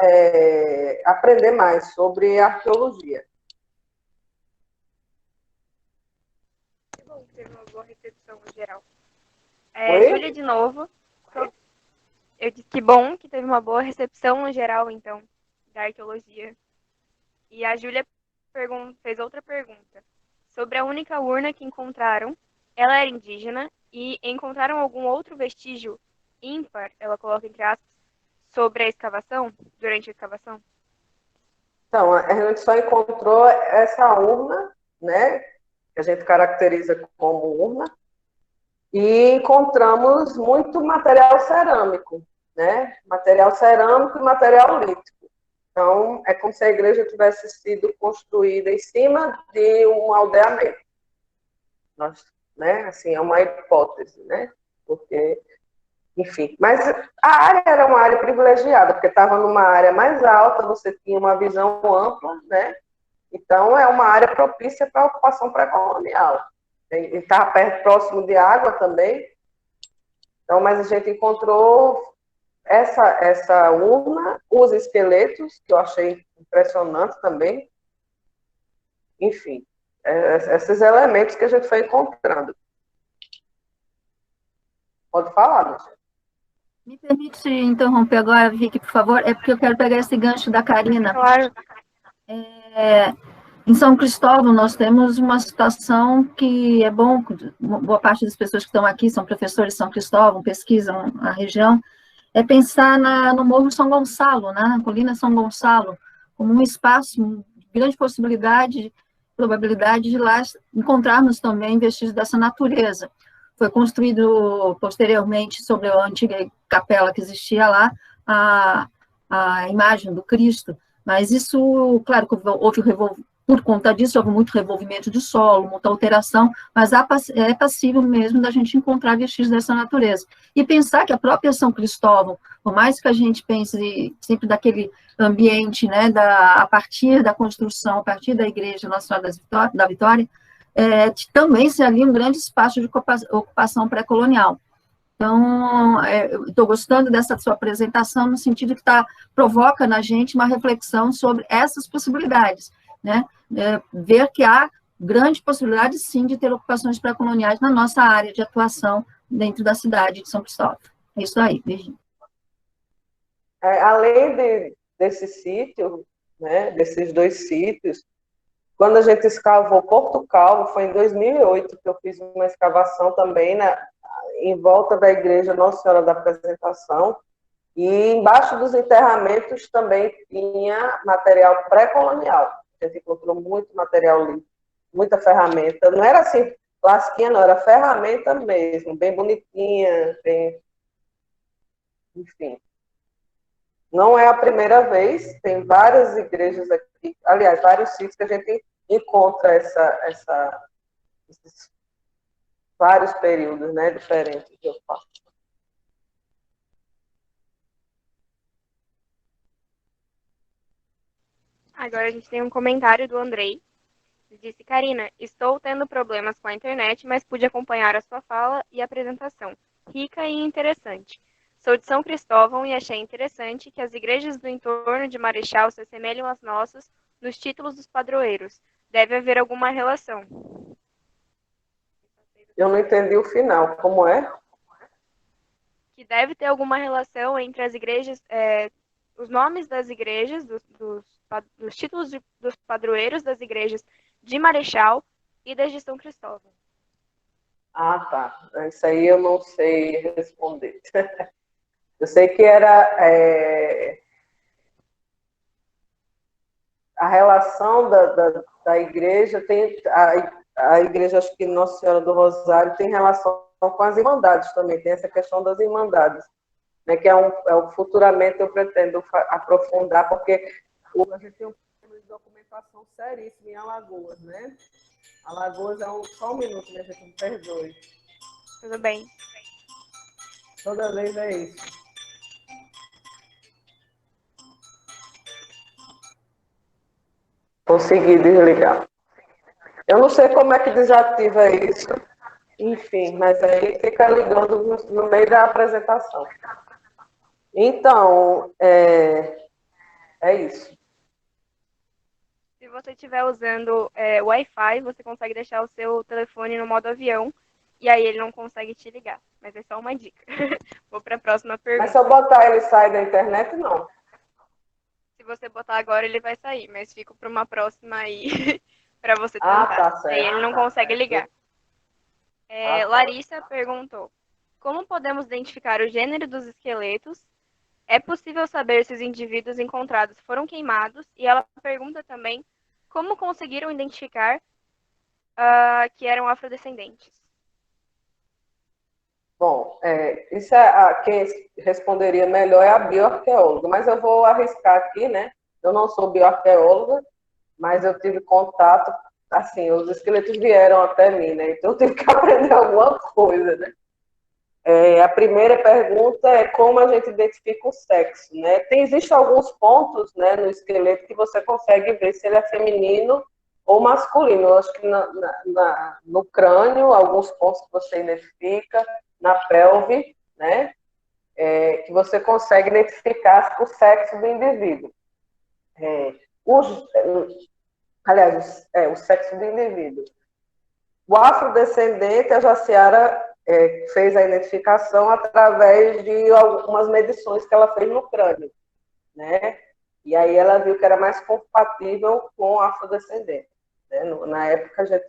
C: aprender mais sobre arqueologia.
B: Que bom que teve uma boa recepção no geral.
C: Oi?
B: Júlia, de novo. Eu disse que bom que teve uma boa recepção no geral, então, da arqueologia. E a Júlia fez outra pergunta. Sobre a única urna que encontraram, ela era indígena e encontraram algum outro vestígio ímpar, ela coloca entre aspas, sobre a escavação, durante a escavação?
C: Então, a gente só encontrou essa urna, né? Que a gente caracteriza como urna, e encontramos muito material cerâmico, né? Material cerâmico e material lítico. Então, é como se a igreja tivesse sido construída em cima de um aldeamento. Né? Assim, é uma hipótese, né? Porque, enfim. Mas a área era uma área privilegiada, porque estava numa área mais alta, você tinha uma visão ampla, né? Então, é uma área propícia para a ocupação pré-colonial. E estava perto, próximo de água também. Então, mas a gente encontrou essa urna, os esqueletos, que eu achei impressionante também. Enfim, esses elementos que a gente foi encontrando. Pode falar, meu filho.
A: Me permite interromper agora, Vicky, por favor? É porque eu quero pegar esse gancho da Karina.
B: Claro.
A: Em São Cristóvão, nós temos uma situação que é bom, boa parte das pessoas que estão aqui são professores de São Cristóvão, pesquisam a região, é pensar no Morro São Gonçalo, né, na Colina São Gonçalo, como um espaço de grande possibilidade, probabilidade de lá encontrarmos também vestígios dessa natureza. Foi construído posteriormente, sobre a antiga capela que existia lá, a imagem do Cristo, mas isso, claro, houve por conta disso, houve muito revolvimento de solo, muita alteração, mas é passível mesmo da gente encontrar vestígios dessa natureza. E pensar que a própria São Cristóvão, por mais que a gente pense sempre daquele ambiente, né, a partir da construção, a partir da Igreja Nossa Senhora da Vitória, também se ali um grande espaço de ocupação pré-colonial. Então, estou gostando dessa sua apresentação, no sentido que provoca na gente uma reflexão sobre essas possibilidades, né? Ver que há grande possibilidade, sim, de ter ocupações pré-coloniais na nossa área de atuação dentro da cidade de São Cristóvão. É isso aí, Virginia.
C: Além desse sítio, né, desses dois sítios, quando a gente escavou Porto Calvo, foi em 2008 que eu fiz uma escavação também em volta da igreja Nossa Senhora da Apresentação, e embaixo dos enterramentos também tinha material pré-colonial. A gente encontrou muito material ali, muita ferramenta. Não era assim, lasquinha não, era ferramenta mesmo, bem bonitinha, bem... Enfim. Não é a primeira vez, tem várias igrejas aqui, aliás, vários sítios que a gente encontra esses vários períodos, né, diferentes que eu faço.
B: Agora a gente tem um comentário do Andrei. Ele disse, Karina, estou tendo problemas com a internet, mas pude acompanhar a sua fala e apresentação. Rica e interessante. Sou de São Cristóvão e achei interessante que as igrejas do entorno de Marechal se assemelham às nossas nos títulos dos padroeiros. Deve haver alguma relação.
C: Eu não entendi o final, como é?
B: Que deve ter alguma relação entre as igrejas, os nomes das igrejas, dos títulos dos padroeiros das igrejas de Marechal e das de São Cristóvão.
C: Ah, tá. Isso aí eu não sei responder. Eu sei que era a relação da igreja, tem a igreja, acho que Nossa Senhora do Rosário, tem relação com as irmandades também, tem essa questão das irmandades, né, que futuramente eu pretendo aprofundar, porque a gente tem um problema de documentação seríssimo em Alagoas, né? Alagoas só um minuto, né, gente? Me perdoe.
B: Tudo bem.
C: Toda vez é isso. Consegui desligar. Eu não sei como é que desativa isso. Enfim, mas aí fica ligando no meio da apresentação. Então, é isso.
B: Se você estiver usando Wi-Fi, você consegue deixar o seu telefone no modo avião e aí ele não consegue te ligar. Mas é só uma dica. Vou para a próxima
C: Mas
B: pergunta.
C: se eu botar ele sai da internet, não.
B: Se você botar agora, ele vai sair, mas fico para uma próxima aí para você
C: Ah,
B: tentar.
C: tá
B: Aí
C: certo.
B: ele não consegue ligar.
C: Tá.
B: Larissa perguntou: como podemos identificar o gênero dos esqueletos? É possível saber se os indivíduos encontrados foram queimados? E ela pergunta também como conseguiram identificar que eram afrodescendentes.
C: Bom, isso quem responderia melhor é a bioarqueóloga, mas eu vou arriscar aqui, né? Eu não sou bioarqueóloga, mas eu tive contato, assim, os esqueletos vieram até mim, né? Então eu tive que aprender alguma coisa, né? A primeira pergunta é como a gente identifica o sexo, né? Existem alguns pontos, né, no esqueleto que você consegue ver se ele é feminino ou masculino. Eu acho que no crânio, alguns pontos que você identifica, na pelve, né, que você consegue identificar o sexo do indivíduo. Aliás, o sexo do indivíduo. O afrodescendente, a Jaciara fez a identificação através de algumas medições que ela fez no crânio, né? E aí ela viu que era mais compatível com o afrodescendente. Né? Na época, a gente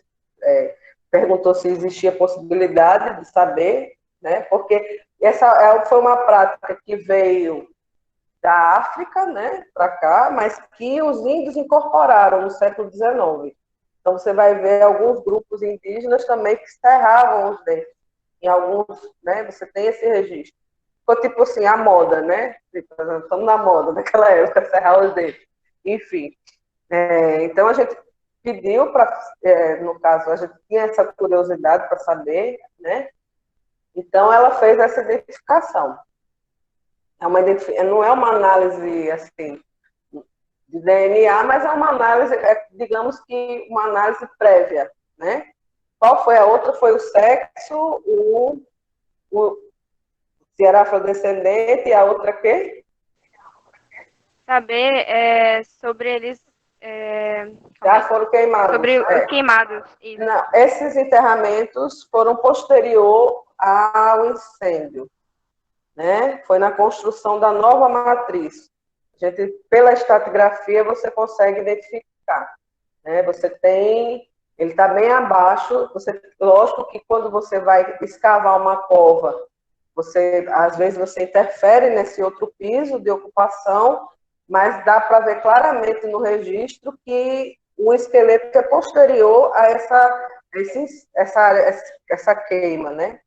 C: perguntou se existia possibilidade de saber, né? Porque essa foi uma prática que veio da África, né, para cá, mas que os índios incorporaram no século XIX. Então, você vai ver alguns grupos indígenas também que serravam os dentes. Em alguns, né, você tem esse registro. Ficou tipo assim, a moda, né? Estamos na moda naquela época, serrar os dentes. Enfim. Então, a gente pediu para, no caso, a gente tinha essa curiosidade para saber, né? Então, ela fez essa identificação. Não é uma análise, assim, de DNA, mas é uma análise, digamos que uma análise prévia, né? Qual foi a outra? Foi o sexo, se era afrodescendente, e a outra quê?
B: Saber sobre eles.
C: Já foram queimados.
B: Sobre os queimados. Isso.
C: Não, esses enterramentos foram posterior ao incêndio, né? Foi na construção da nova matriz. Pela estratigrafia, você consegue identificar. Né? Você tem, ele está bem abaixo. Lógico que quando você vai escavar uma cova, às vezes você interfere nesse outro piso de ocupação, mas dá para ver claramente no registro que o esqueleto é posterior a essa queima, né?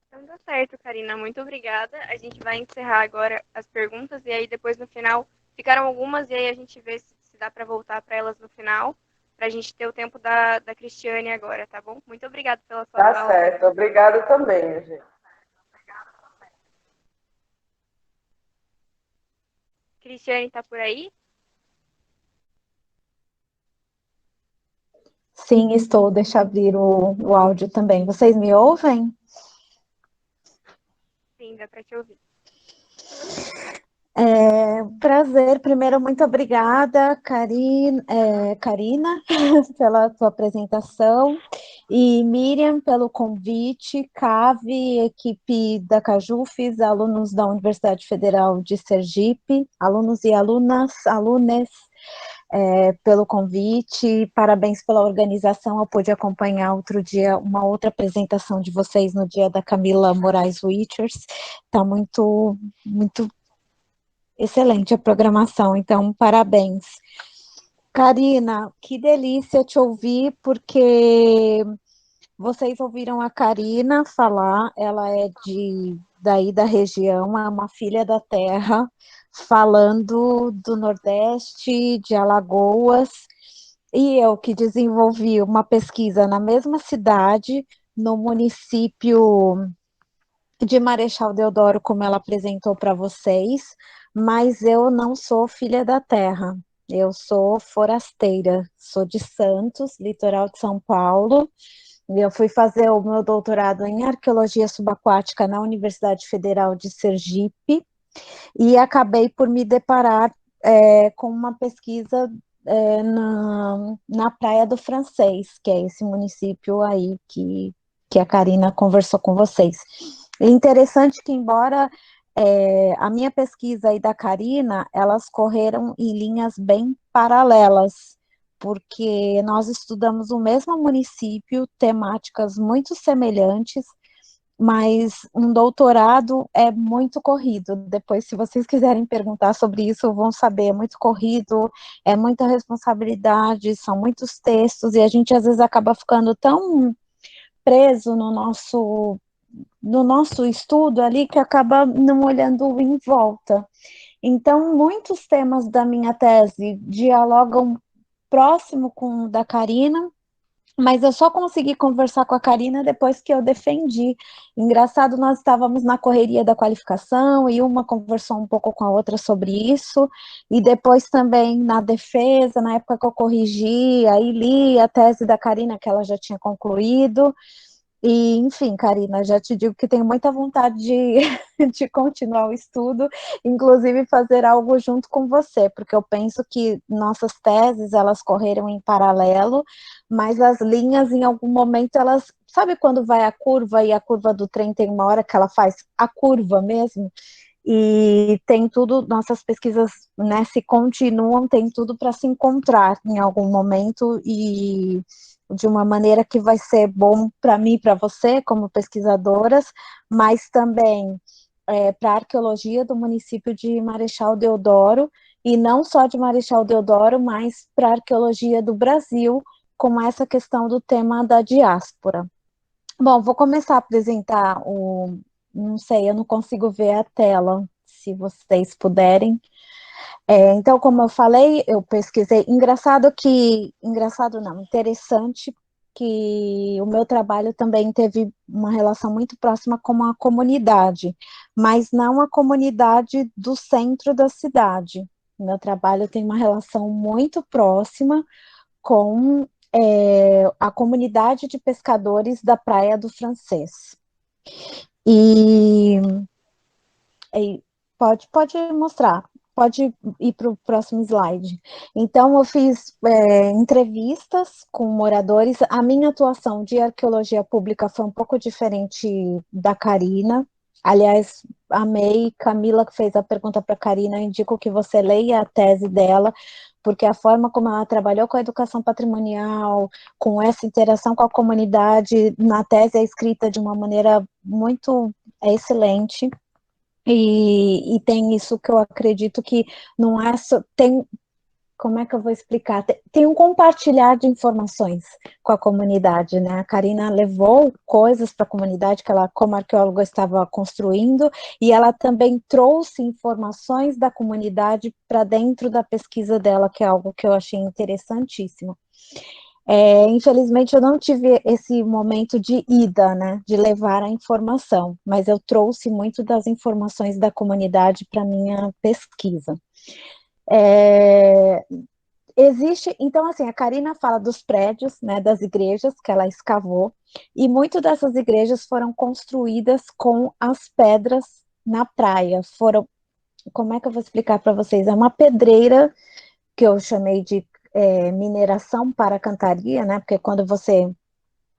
B: Então tá certo, Karina. Muito obrigada. A gente vai encerrar agora as perguntas e aí depois no final ficaram algumas e aí a gente vê se dá para voltar para elas no final, para a gente ter o tempo da Cristiane agora, tá bom? Muito obrigada pela sua
C: Tá
B: fala.
C: certo. Obrigada também, minha gente.
B: Cristiane tá por aí?
D: Sim, estou. Deixa eu abrir o áudio também. Vocês me ouvem?
B: Sim, dá para te ouvir.
D: Prazer. Primeiro, muito obrigada, Karina, pela sua apresentação, e Miriam, pelo convite, Cave, equipe da Cajufes, alunos da Universidade Federal de Sergipe, alunos e alunas, pelo convite, parabéns pela organização. Eu pude acompanhar outro dia uma outra apresentação de vocês no dia da Camila Moraes Wichers. Está muito, muito excelente a programação, então parabéns. Karina, que delícia te ouvir, porque vocês ouviram a Karina falar, ela é daí da região, é uma filha da terra, falando do Nordeste, de Alagoas, e eu que desenvolvi uma pesquisa na mesma cidade, no município de Marechal Deodoro, como ela apresentou para vocês, mas eu não sou filha da terra, eu sou forasteira, sou de Santos, litoral de São Paulo. Eu fui fazer o meu doutorado em arqueologia subaquática na Universidade Federal de Sergipe e acabei por me deparar com uma pesquisa na Praia do Francês, que é esse município aí que a Karina conversou com vocês. É interessante que, embora a minha pesquisa e da Karina, elas correram em linhas bem paralelas, porque nós estudamos o mesmo município, temáticas muito semelhantes, mas um doutorado é muito corrido. Depois, se vocês quiserem perguntar sobre isso, vão saber, é muito corrido, é muita responsabilidade, são muitos textos, e a gente às vezes acaba ficando tão preso no nosso estudo ali que acaba não olhando em volta. Então, muitos temas da minha tese dialogam próximo com o da Karina, mas eu só consegui conversar com a Karina depois que eu defendi. Engraçado, nós estávamos na correria da qualificação e uma conversou um pouco com a outra sobre isso, e depois também na defesa, na época que eu corrigi, aí li a tese da Karina, que ela já tinha concluído. E, enfim, Karina, já te digo que tenho muita vontade de continuar o estudo, inclusive fazer algo junto com você, porque eu penso que nossas teses, elas correram em paralelo, mas as linhas, em algum momento, elas... Sabe quando vai a curva e a curva do trem tem uma hora que ela faz a curva mesmo? E tem tudo, nossas pesquisas, né, se continuam, tem tudo para se encontrar em algum momento e de uma maneira que vai ser bom para mim e para você, como pesquisadoras, mas também para a arqueologia do município de Marechal Deodoro, e não só de Marechal Deodoro, mas para a arqueologia do Brasil, com essa questão do tema da diáspora. Bom, vou começar a apresentar o... Não sei, eu não consigo ver a tela, se vocês puderem. Então, como eu falei, eu pesquisei. Engraçado não, interessante que o meu trabalho também teve uma relação muito próxima com a comunidade, mas não a comunidade do centro da cidade. O meu trabalho tem uma relação muito próxima com a comunidade de pescadores da Praia do Francês. E pode mostrar, pode ir para o próximo slide. Então, eu fiz entrevistas com moradores. A minha atuação de arqueologia pública foi um pouco diferente da Karina. Aliás, amei, Camila que fez a pergunta para a Karina, indico que você leia a tese dela, porque a forma como ela trabalhou com a educação patrimonial, com essa interação com a comunidade, na tese é escrita de uma maneira muito excelente. E tem isso que eu acredito que não é só, como é que eu vou explicar? Tem um compartilhar de informações com a comunidade, né? A Karina levou coisas para a comunidade que ela, como arqueóloga, estava construindo, e ela também trouxe informações da comunidade para dentro da pesquisa dela, que é algo que eu achei interessantíssimo. Infelizmente, eu não tive esse momento de ida, né, de levar a informação, mas eu trouxe muito das informações da comunidade para minha pesquisa. Então, assim, a Karina fala dos prédios, né, das igrejas que ela escavou, e muitas dessas igrejas foram construídas com as pedras na praia. Como é que eu vou explicar para vocês? É uma pedreira que eu chamei de mineração para cantaria, né? Porque quando você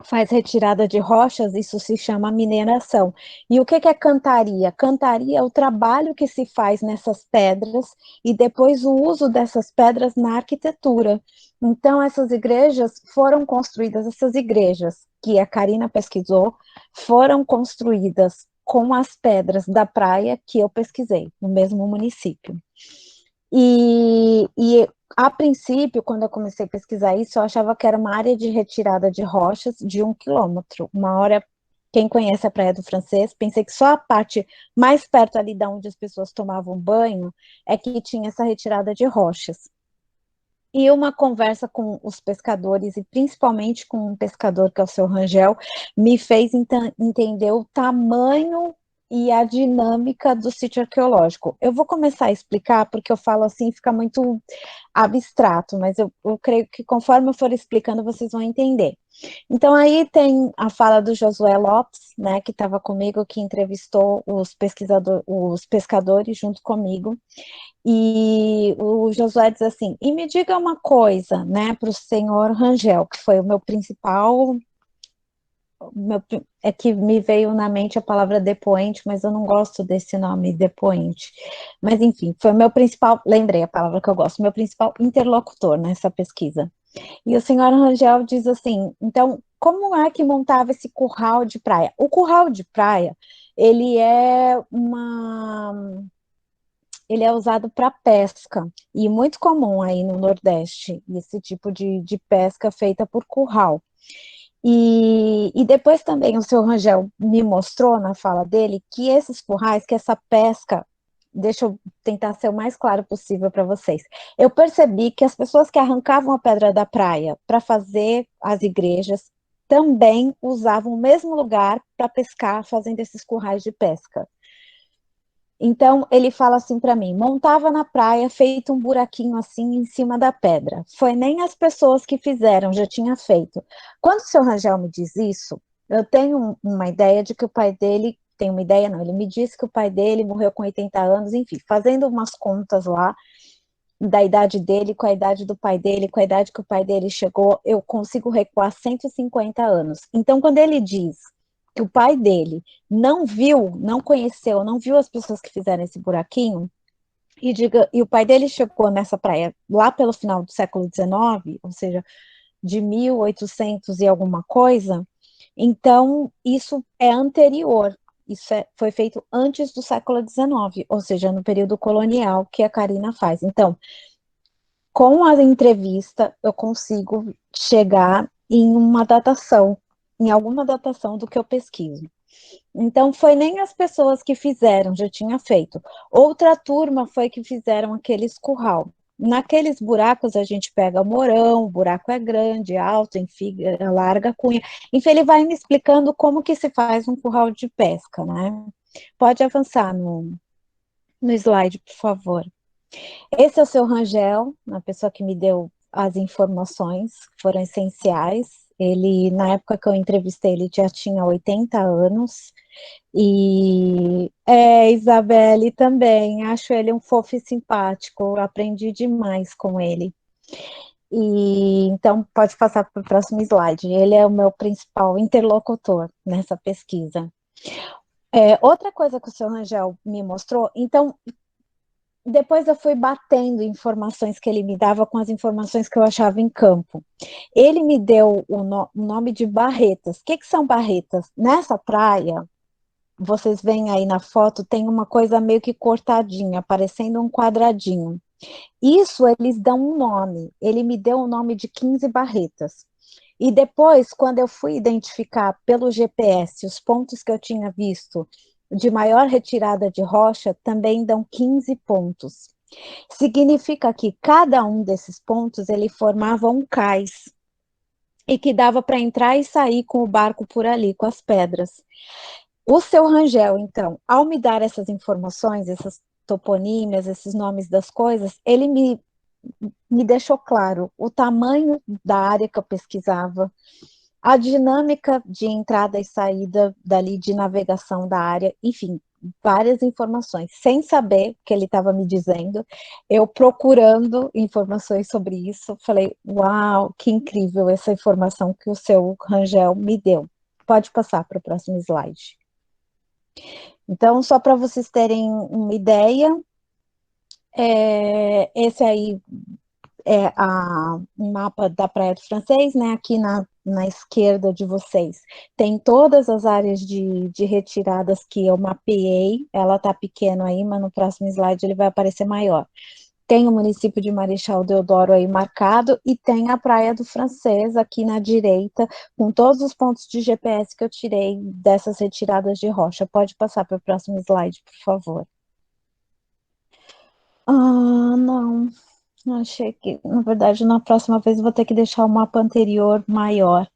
D: faz retirada de rochas, isso se chama mineração. E o que é cantaria? Cantaria é o trabalho que se faz nessas pedras e depois o uso dessas pedras na arquitetura. Então, essas igrejas que a Karina pesquisou, foram construídas com as pedras da praia que eu pesquisei, no mesmo município. E a princípio, quando eu comecei a pesquisar isso, eu achava que era uma área de retirada de rochas de 1 quilômetro, uma área Quem conhece a Praia do Francês, pensei que só a parte mais perto ali da onde as pessoas tomavam banho é que tinha essa retirada de rochas. E uma conversa com os pescadores, e principalmente com um pescador que é o seu Rangel, me fez entender o tamanho e a dinâmica do sítio arqueológico. Eu vou começar a explicar, porque eu falo assim, fica muito abstrato, mas eu creio que conforme eu for explicando, vocês vão entender. Então, aí tem a fala do Josué Lopes, né, que estava comigo, que entrevistou os pescadores junto comigo, e o Josué diz assim, e me diga uma coisa, né, para o senhor Rangel, que foi o meu principal, é que me veio na mente a palavra depoente, mas eu não gosto desse nome, depoente. Mas, enfim, foi o meu principal, lembrei a palavra que eu gosto, meu principal interlocutor nessa pesquisa. E o senhor Rangel diz assim, então, como é que montava esse curral de praia? O curral de praia, ele é usado para pesca, e muito comum aí no Nordeste, esse tipo de pesca feita por curral. E depois também o seu Rangel me mostrou na fala dele que esses currais, que essa pesca, deixa eu tentar ser o mais claro possível para vocês. Eu percebi que as pessoas que arrancavam a pedra da praia para fazer as igrejas também usavam o mesmo lugar para pescar, fazendo esses currais de pesca. Então, ele fala assim para mim, montava na praia, feito um buraquinho assim em cima da pedra. Foi nem as pessoas que fizeram, já tinha feito. Quando o seu Rangel me diz isso, eu tenho uma ideia de que o pai dele, tem uma ideia não, ele me disse que o pai dele morreu com 80 anos, enfim, fazendo umas contas lá, da idade dele, com a idade do pai dele, com a idade que o pai dele chegou, eu consigo recuar 150 anos. Então, quando ele diz que o pai dele não viu, não conheceu, não viu as pessoas que fizeram esse buraquinho, e o pai dele chegou nessa praia lá pelo final do século XIX, ou seja, de 1800 e alguma coisa, então isso é anterior, foi feito antes do século XIX, ou seja, no período colonial que a Karina faz. Então, com a entrevista, eu consigo chegar em uma datação, em alguma datação do que eu pesquiso. Então, foi nem as pessoas que fizeram, já tinha feito. Outra turma foi que fizeram aqueles curral. Naqueles buracos a gente pega morão, o buraco é grande, alto, enfim, larga a cunha. Enfim, ele vai me explicando como que se faz um curral de pesca, né? Pode avançar no slide, por favor. Esse é o seu Rangel, a pessoa que me deu as informações, que foram essenciais. Ele, na época que eu entrevistei, ele já tinha 80 anos. E Isabelle também, acho ele um fofo e simpático, aprendi demais com ele. E então pode passar para o próximo slide. Ele é o meu principal interlocutor nessa pesquisa. Outra coisa que o seu Rangel me mostrou, então depois eu fui batendo informações que ele me dava com as informações que eu achava em campo. Ele me deu o nome de barretas. O que são barretas? Nessa praia, vocês veem aí na foto, tem uma coisa meio que cortadinha, parecendo um quadradinho. Isso eles dão um nome. Ele me deu o nome de 15 barretas. E depois, quando eu fui identificar pelo GPS os pontos que eu tinha visto de maior retirada de rocha, também dão 15 pontos. Significa que cada um desses pontos ele formava um cais e que dava para entrar e sair com o barco por ali, com as pedras. O seu Rangel, então, ao me dar essas informações, essas toponímias, esses nomes das coisas, ele me deixou claro o tamanho da área que eu pesquisava, a dinâmica de entrada e saída dali de navegação da área, enfim, várias informações, sem saber o que ele estava me dizendo, eu procurando informações sobre isso, falei, uau, que incrível essa informação que o seu Rangel me deu. Pode passar para o próximo slide. Então, só para vocês terem uma ideia, esse aí é um mapa da Praia do Francês, né? Aqui na esquerda de vocês tem todas as áreas de retiradas que eu mapeei. Ela tá pequeno aí, mas no próximo slide ele vai aparecer maior. tem o município de Marechal Deodoro aí marcado, e tem a Praia do Francês aqui na direita, com todos os pontos de GPS que eu tirei dessas retiradas de rocha. Pode passar para o próximo slide, por favor. Não, achei que, na verdade, na próxima vez eu vou ter que deixar o mapa anterior maior.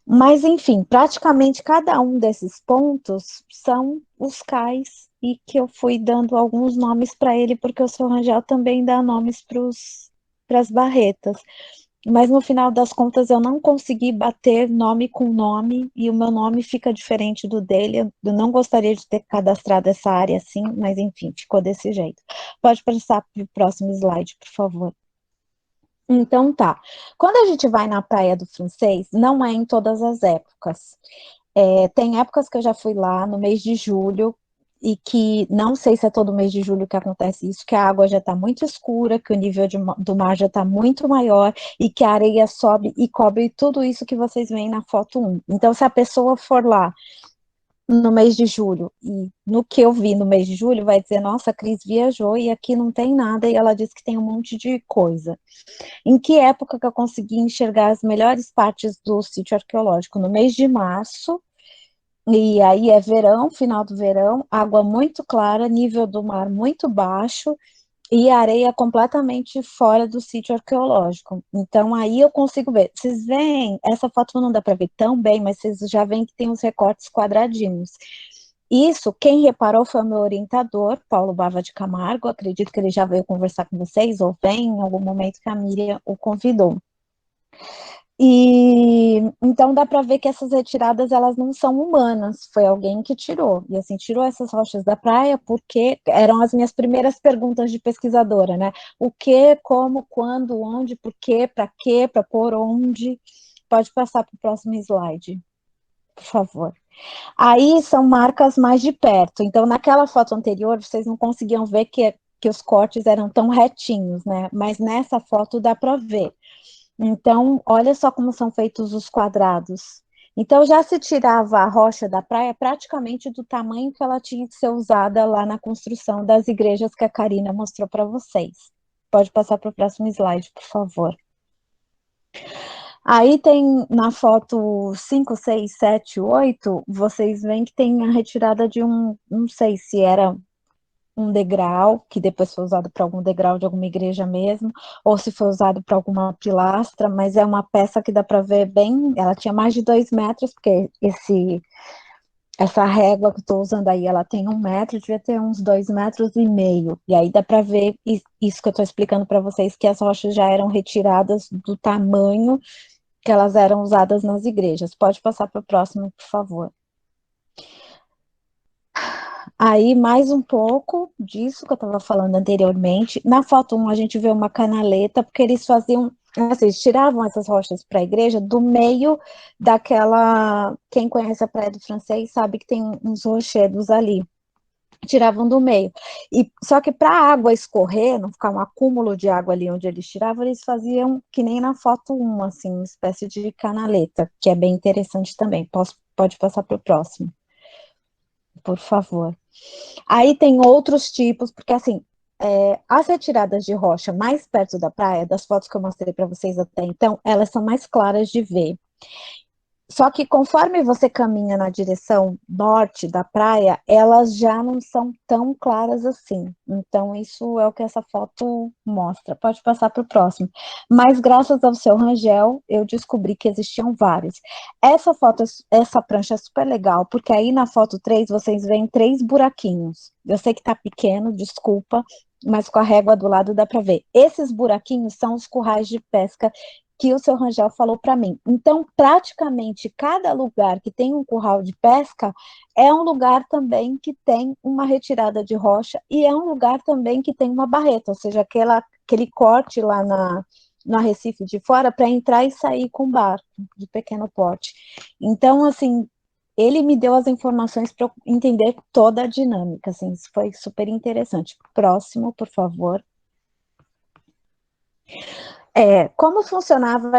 D: Mas, enfim, praticamente cada um desses pontos são os cais, e que eu fui dando alguns nomes para ele, porque o seu Rangel também dá nomes para as barretas. Mas, no final das contas, eu não consegui bater nome com nome, e o meu nome fica diferente do dele. Eu não gostaria de ter cadastrado essa área assim, mas, enfim, ficou desse jeito. Pode passar para o próximo slide, por favor. Então tá. Quando a gente vai na Praia do Francês, não é em todas as épocas. Tem épocas que eu já fui lá no mês de julho, e que não sei se é todo mês de julho que acontece isso, que a água já está muito escura, que o nível do mar já está muito maior, e que a areia sobe e cobre tudo isso que vocês veem na foto 1. Então, se a pessoa for lá no mês de julho, e no que eu vi no mês de julho, vai dizer, nossa, a Cris viajou e aqui não tem nada, e ela disse que tem um monte de coisa. Em que época que eu consegui enxergar as melhores partes do sítio arqueológico? No mês de março, e aí é verão, final do verão, água muito clara, nível do mar muito baixo, e areia completamente fora do sítio arqueológico. Então aí eu consigo ver. Vocês veem, essa foto não dá para ver tão bem, mas vocês já veem que tem uns recortes quadradinhos. Isso, quem reparou foi o meu orientador, Paulo Bava de Camargo. Acredito que ele já veio conversar com vocês, ou vem em algum momento que a Miriam o convidou. E então dá para ver que essas retiradas, elas não são humanas, foi alguém que tirou. E assim, tirou essas rochas da praia porque eram as minhas primeiras perguntas de pesquisadora, né? O que, como, quando, onde, por quê, para pôr onde. Pode passar para o próximo slide, por favor. Aí são marcas mais de perto. Então, naquela foto anterior, vocês não conseguiam ver que os cortes eram tão retinhos, né? Mas nessa foto dá para ver. Então, olha só como são feitos os quadrados. Então, já se tirava a rocha da praia praticamente do tamanho que ela tinha que ser usada lá na construção das igrejas que a Karina mostrou para vocês. Pode passar para o próximo slide, por favor. Aí tem na foto 5, 6, 7, 8, vocês veem que tem a retirada de não sei se era um degrau, que depois foi usado para algum degrau de alguma igreja mesmo, ou se foi usado para alguma pilastra, mas é uma peça que dá para ver bem, ela tinha mais de 2 metros, porque essa régua que eu estou usando aí, ela tem 1 metro, devia ter uns 2,5 metros, e aí dá para ver isso que eu estou explicando para vocês, que as rochas já eram retiradas do tamanho que elas eram usadas nas igrejas. Pode passar para o próximo, por favor. Aí, mais um pouco disso que eu estava falando anteriormente. Na foto 1, a gente vê uma canaleta, porque eles faziam, assim, eles tiravam essas rochas para a igreja do meio daquela... Quem conhece a Praia do Francês sabe que tem uns rochedos ali. Tiravam do meio. Só que para a água escorrer, não ficar um acúmulo de água ali onde eles tiravam, eles faziam que nem na foto 1, assim, uma espécie de canaleta, que é bem interessante também. Pode passar para o próximo, por favor. Aí tem outros tipos, porque assim, as retiradas de rocha mais perto da praia, das fotos que eu mostrei para vocês até então, elas são mais claras de ver. Só que conforme você caminha na direção norte da praia, elas já não são tão claras assim. Então, isso é o que essa foto mostra. Pode passar para o próximo. Mas graças ao seu Rangel, eu descobri que existiam vários. Essa prancha é super legal, porque aí na foto 3, vocês veem 3 buraquinhos. Eu sei que está pequeno, desculpa, mas com a régua do lado dá para ver. Esses buraquinhos são os currais de pesca que o seu Rangel falou para mim. Então, praticamente cada lugar que tem um curral de pesca é um lugar também que tem uma retirada de rocha, e é um lugar também que tem uma barreta, ou seja, aquele corte lá no Arrecife de Fora para entrar e sair com barco de pequeno porte. Então, assim, ele me deu as informações para eu entender toda a dinâmica, assim, isso foi super interessante. Próximo, por favor. Como funcionava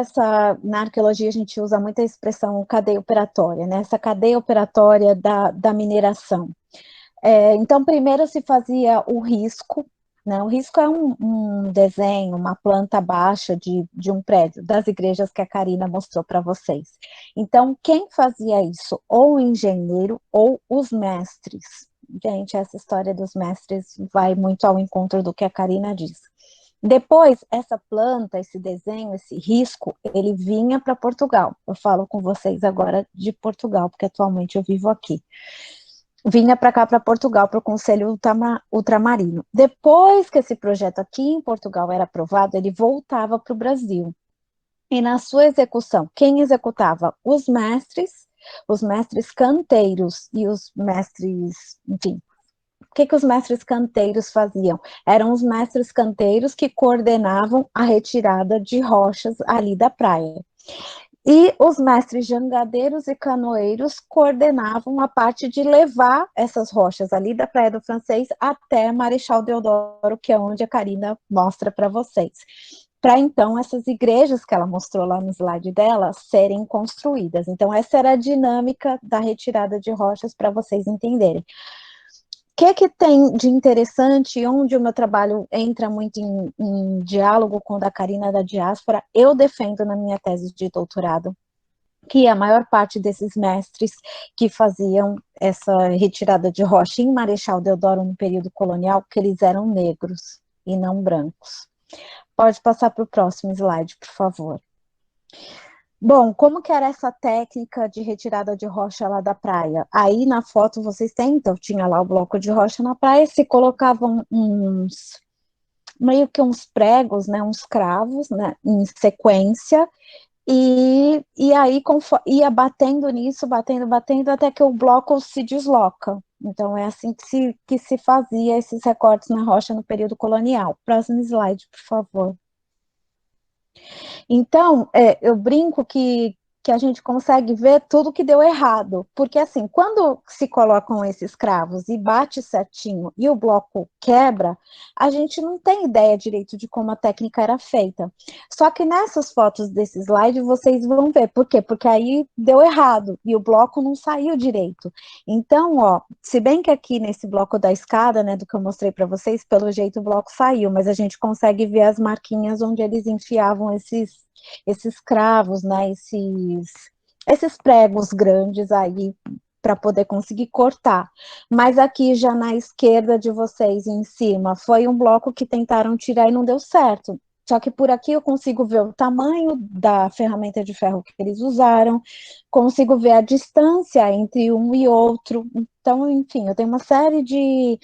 D: na arqueologia, a gente usa muito a expressão cadeia operatória, né? Essa cadeia operatória da mineração. Então, primeiro se fazia o risco, né? O risco é um desenho, uma planta baixa de um prédio, das igrejas que a Karina mostrou para vocês. Então, quem fazia isso? Ou o engenheiro ou os mestres. Gente, essa história dos mestres vai muito ao encontro do que a Karina disse. Depois, essa planta, esse desenho, esse risco, ele vinha para Portugal. Eu falo com vocês agora de Portugal, porque atualmente eu vivo aqui. Vinha para cá, para Portugal, para o Conselho Ultramarino. Depois que esse projeto aqui em Portugal era aprovado, ele voltava para o Brasil. E na sua execução, quem executava? Os mestres canteiros e os mestres, enfim. O que os mestres canteiros faziam? Eram os mestres canteiros que coordenavam a retirada de rochas ali da praia. E os mestres jangadeiros e canoeiros coordenavam a parte de levar essas rochas ali da Praia do Francês até Marechal Deodoro, que é onde a Karina mostra para vocês. Para então essas igrejas que ela mostrou lá no slide dela serem construídas. Então essa era a dinâmica da retirada de rochas para vocês entenderem. O que tem de interessante, onde o meu trabalho entra muito em diálogo com o da Karina da diáspora, eu defendo na minha tese de doutorado que a maior parte desses mestres que faziam essa retirada de rocha em Marechal Deodoro no período colonial, que eles eram negros e não brancos. Pode passar para o próximo slide, por favor. Bom, como que era essa técnica de retirada de rocha lá da praia? Aí na foto vocês têm, então tinha lá o bloco de rocha na praia, se colocavam meio que uns pregos, né, uns cravos, né, em sequência, e aí ia batendo nisso, batendo, até que o bloco se desloca. Então é assim que se fazia esses recortes na rocha no período colonial. Próximo slide, por favor. Então, eu brinco que a gente consegue ver tudo que deu errado, porque assim, quando se colocam esses cravos e bate certinho e o bloco quebra, a gente não tem ideia direito de como a técnica era feita. Só que nessas fotos desse slide vocês vão ver, por quê? Porque aí deu errado e o bloco não saiu direito. Então, ó, se bem que aqui nesse bloco da escada, né, do que eu mostrei para vocês, pelo jeito o bloco saiu, mas a gente consegue ver as marquinhas onde eles enfiavam esses cravos, né, esses pregos grandes aí para poder conseguir cortar. Mas aqui já na esquerda de vocês, em cima, foi um bloco que tentaram tirar e não deu certo. Só que por aqui eu consigo ver o tamanho da ferramenta de ferro que eles usaram, consigo ver a distância entre um e outro. Então, enfim, eu tenho uma série de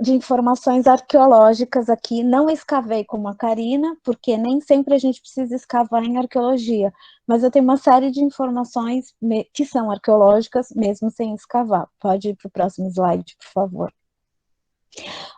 D: informações arqueológicas aqui, não escavei como a Karina, porque nem sempre a gente precisa escavar em arqueologia, mas eu tenho uma série de informações que são arqueológicas, mesmo sem escavar. Pode ir para o próximo slide, por favor.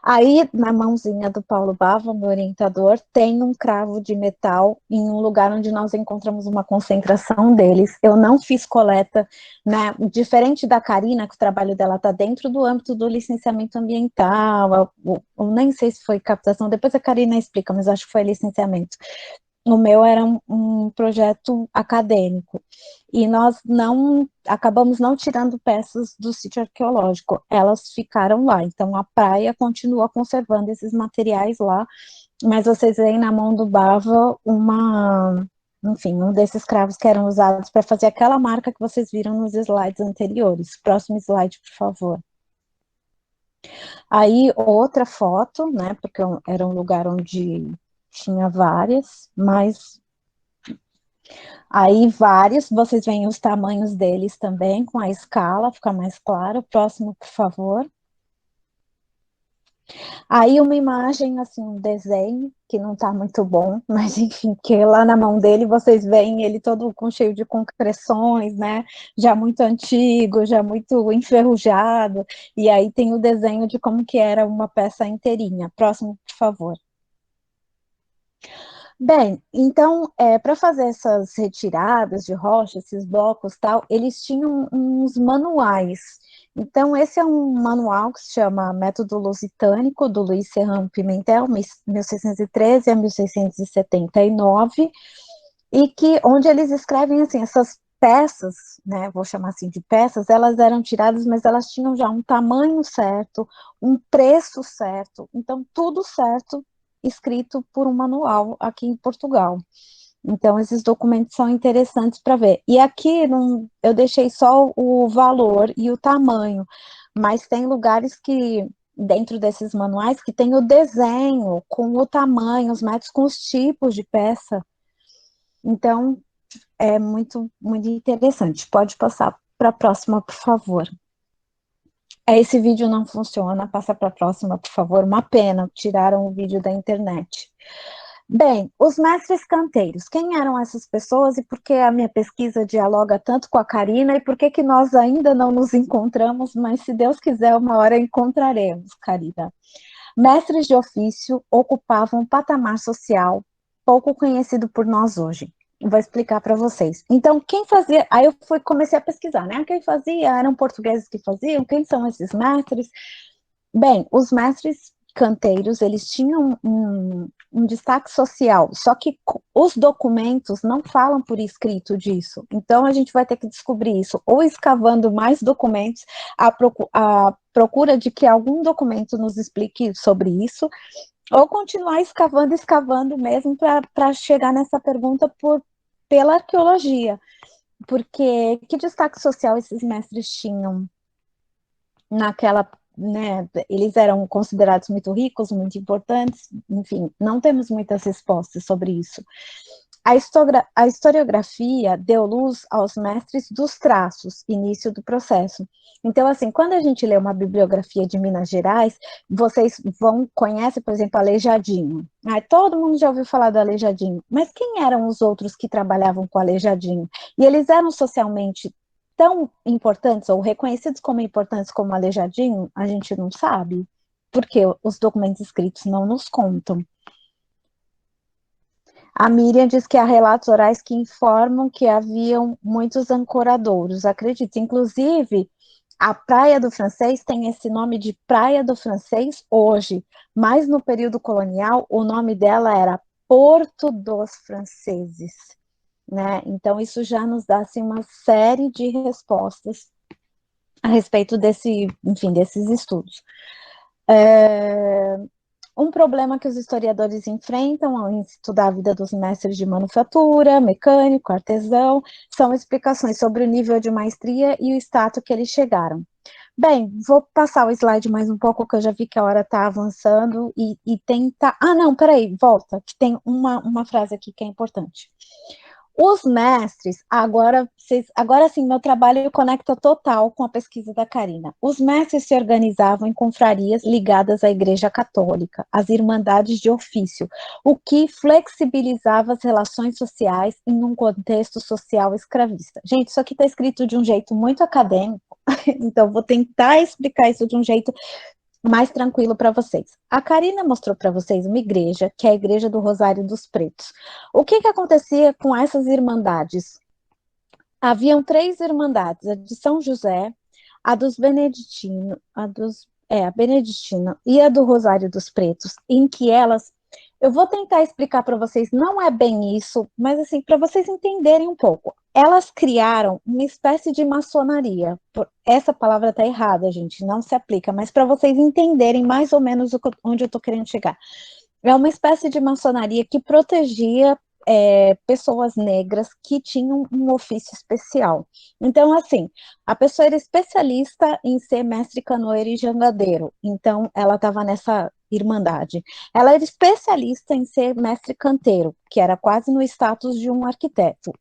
D: Aí, na mãozinha do Paulo Bava, meu orientador, tem um cravo de metal em um lugar onde nós encontramos uma concentração deles. Eu não fiz coleta, né? Diferente da Karina, que o trabalho dela está dentro do âmbito do licenciamento ambiental, eu nem sei se foi captação, depois a Karina explica, mas acho que foi licenciamento. O meu era um projeto acadêmico, e nós acabamos não tirando peças do sítio arqueológico, elas ficaram lá, então a praia continua conservando esses materiais lá, mas vocês veem na mão do Bava enfim, um desses cravos que eram usados para fazer aquela marca que vocês viram nos slides anteriores. Próximo slide, por favor. Aí, outra foto, né, porque era um lugar onde tinha várias, mas aí vários, vocês veem os tamanhos deles também, com a escala, fica mais claro. Próximo, por favor. Aí uma imagem, assim, um desenho, que não está muito bom, mas enfim, que lá na mão dele vocês veem ele todo cheio de concreções, né, já muito antigo, já muito enferrujado, e aí tem o desenho de como que era uma peça inteirinha. Próximo, por favor. Bem, então, para fazer essas retiradas de rocha, esses blocos tal, eles tinham uns manuais. Então, esse é um manual que se chama Método Lusitânico, do Luiz Serrano Pimentel, 1613 a 1679, e onde eles escrevem assim, essas peças, né, vou chamar assim de peças, elas eram tiradas, mas elas tinham já um tamanho certo, um preço certo, então tudo certo, escrito por um manual aqui em Portugal. Então, esses documentos são interessantes para ver. E aqui eu deixei só o valor e o tamanho, mas tem lugares que, dentro desses manuais, que tem o desenho, com o tamanho, os metros, com os tipos de peça. Então, é muito, muito interessante. Pode passar para a próxima, por favor. Esse vídeo não funciona, passa para a próxima, por favor. Uma pena, tiraram o vídeo da internet. Bem, os mestres canteiros, quem eram essas pessoas e por que a minha pesquisa dialoga tanto com a Karina e por que que nós ainda não nos encontramos, mas se Deus quiser, uma hora encontraremos, Karina. Mestres de ofício ocupavam um patamar social pouco conhecido por nós hoje. Vou explicar para vocês. Então, quem fazia... Aí eu comecei a pesquisar, né? Quem fazia? Eram portugueses que faziam? Quem são esses mestres? Bem, os mestres canteiros, eles tinham um destaque social, só que os documentos não falam por escrito disso, então a gente vai ter que descobrir isso, ou escavando mais documentos, à procura de que algum documento nos explique sobre isso, ou continuar escavando mesmo para chegar nessa pergunta pela arqueologia, porque que destaque social esses mestres tinham naquela, né, eles eram considerados muito ricos, muito importantes, enfim, não temos muitas respostas sobre isso. A historiografia deu luz aos mestres dos traços, início do processo. Então, assim, quando a gente lê uma bibliografia de Minas Gerais, vocês conhecem, por exemplo, Aleijadinho. Todo mundo já ouviu falar do Aleijadinho, mas quem eram os outros que trabalhavam com Aleijadinho? E eles eram socialmente tão importantes ou reconhecidos como importantes como Aleijadinho? A gente não sabe, porque os documentos escritos não nos contam. A Miriam diz que há relatos orais que informam que haviam muitos ancoradouros. Acredito, inclusive, a Praia do Francês tem esse nome de Praia do Francês hoje, mas no período colonial o nome dela era Porto dos Franceses, né? Então isso já nos dá assim, uma série de respostas a respeito desses estudos. Um problema que os historiadores enfrentam ao estudar a vida dos mestres de manufatura, mecânico, artesão, são explicações sobre o nível de maestria e o status que eles chegaram. Bem, vou passar o slide mais um pouco, que eu já vi que a hora está avançando, e tentar... não, peraí, volta, que tem uma frase aqui que é importante. Os mestres, agora sim, meu trabalho conecta total com a pesquisa da Karina. Os mestres se organizavam em confrarias ligadas à Igreja Católica, às irmandades de ofício, o que flexibilizava as relações sociais em um contexto social escravista. Gente, isso aqui está escrito de um jeito muito acadêmico, então vou tentar explicar isso de um jeito mais tranquilo para vocês. A Karina mostrou para vocês uma igreja, que é a Igreja do Rosário dos Pretos. O que acontecia com essas irmandades? Haviam 3 irmandades, a de São José, a dos Beneditinos, a Beneditina e a do Rosário dos Pretos, em que elas... Eu vou tentar explicar para vocês, não é bem isso, mas assim, para vocês entenderem um pouco. Elas criaram uma espécie de maçonaria. Essa palavra está errada, gente, não se aplica, mas para vocês entenderem mais ou menos onde eu estou querendo chegar. É uma espécie de maçonaria que protegia pessoas negras que tinham um ofício especial. Então, assim, a pessoa era especialista em ser mestre canoeiro e jangadeiro, então ela estava nessa irmandade. Ela era especialista em ser mestre canteiro, que era quase no status de um arquiteto.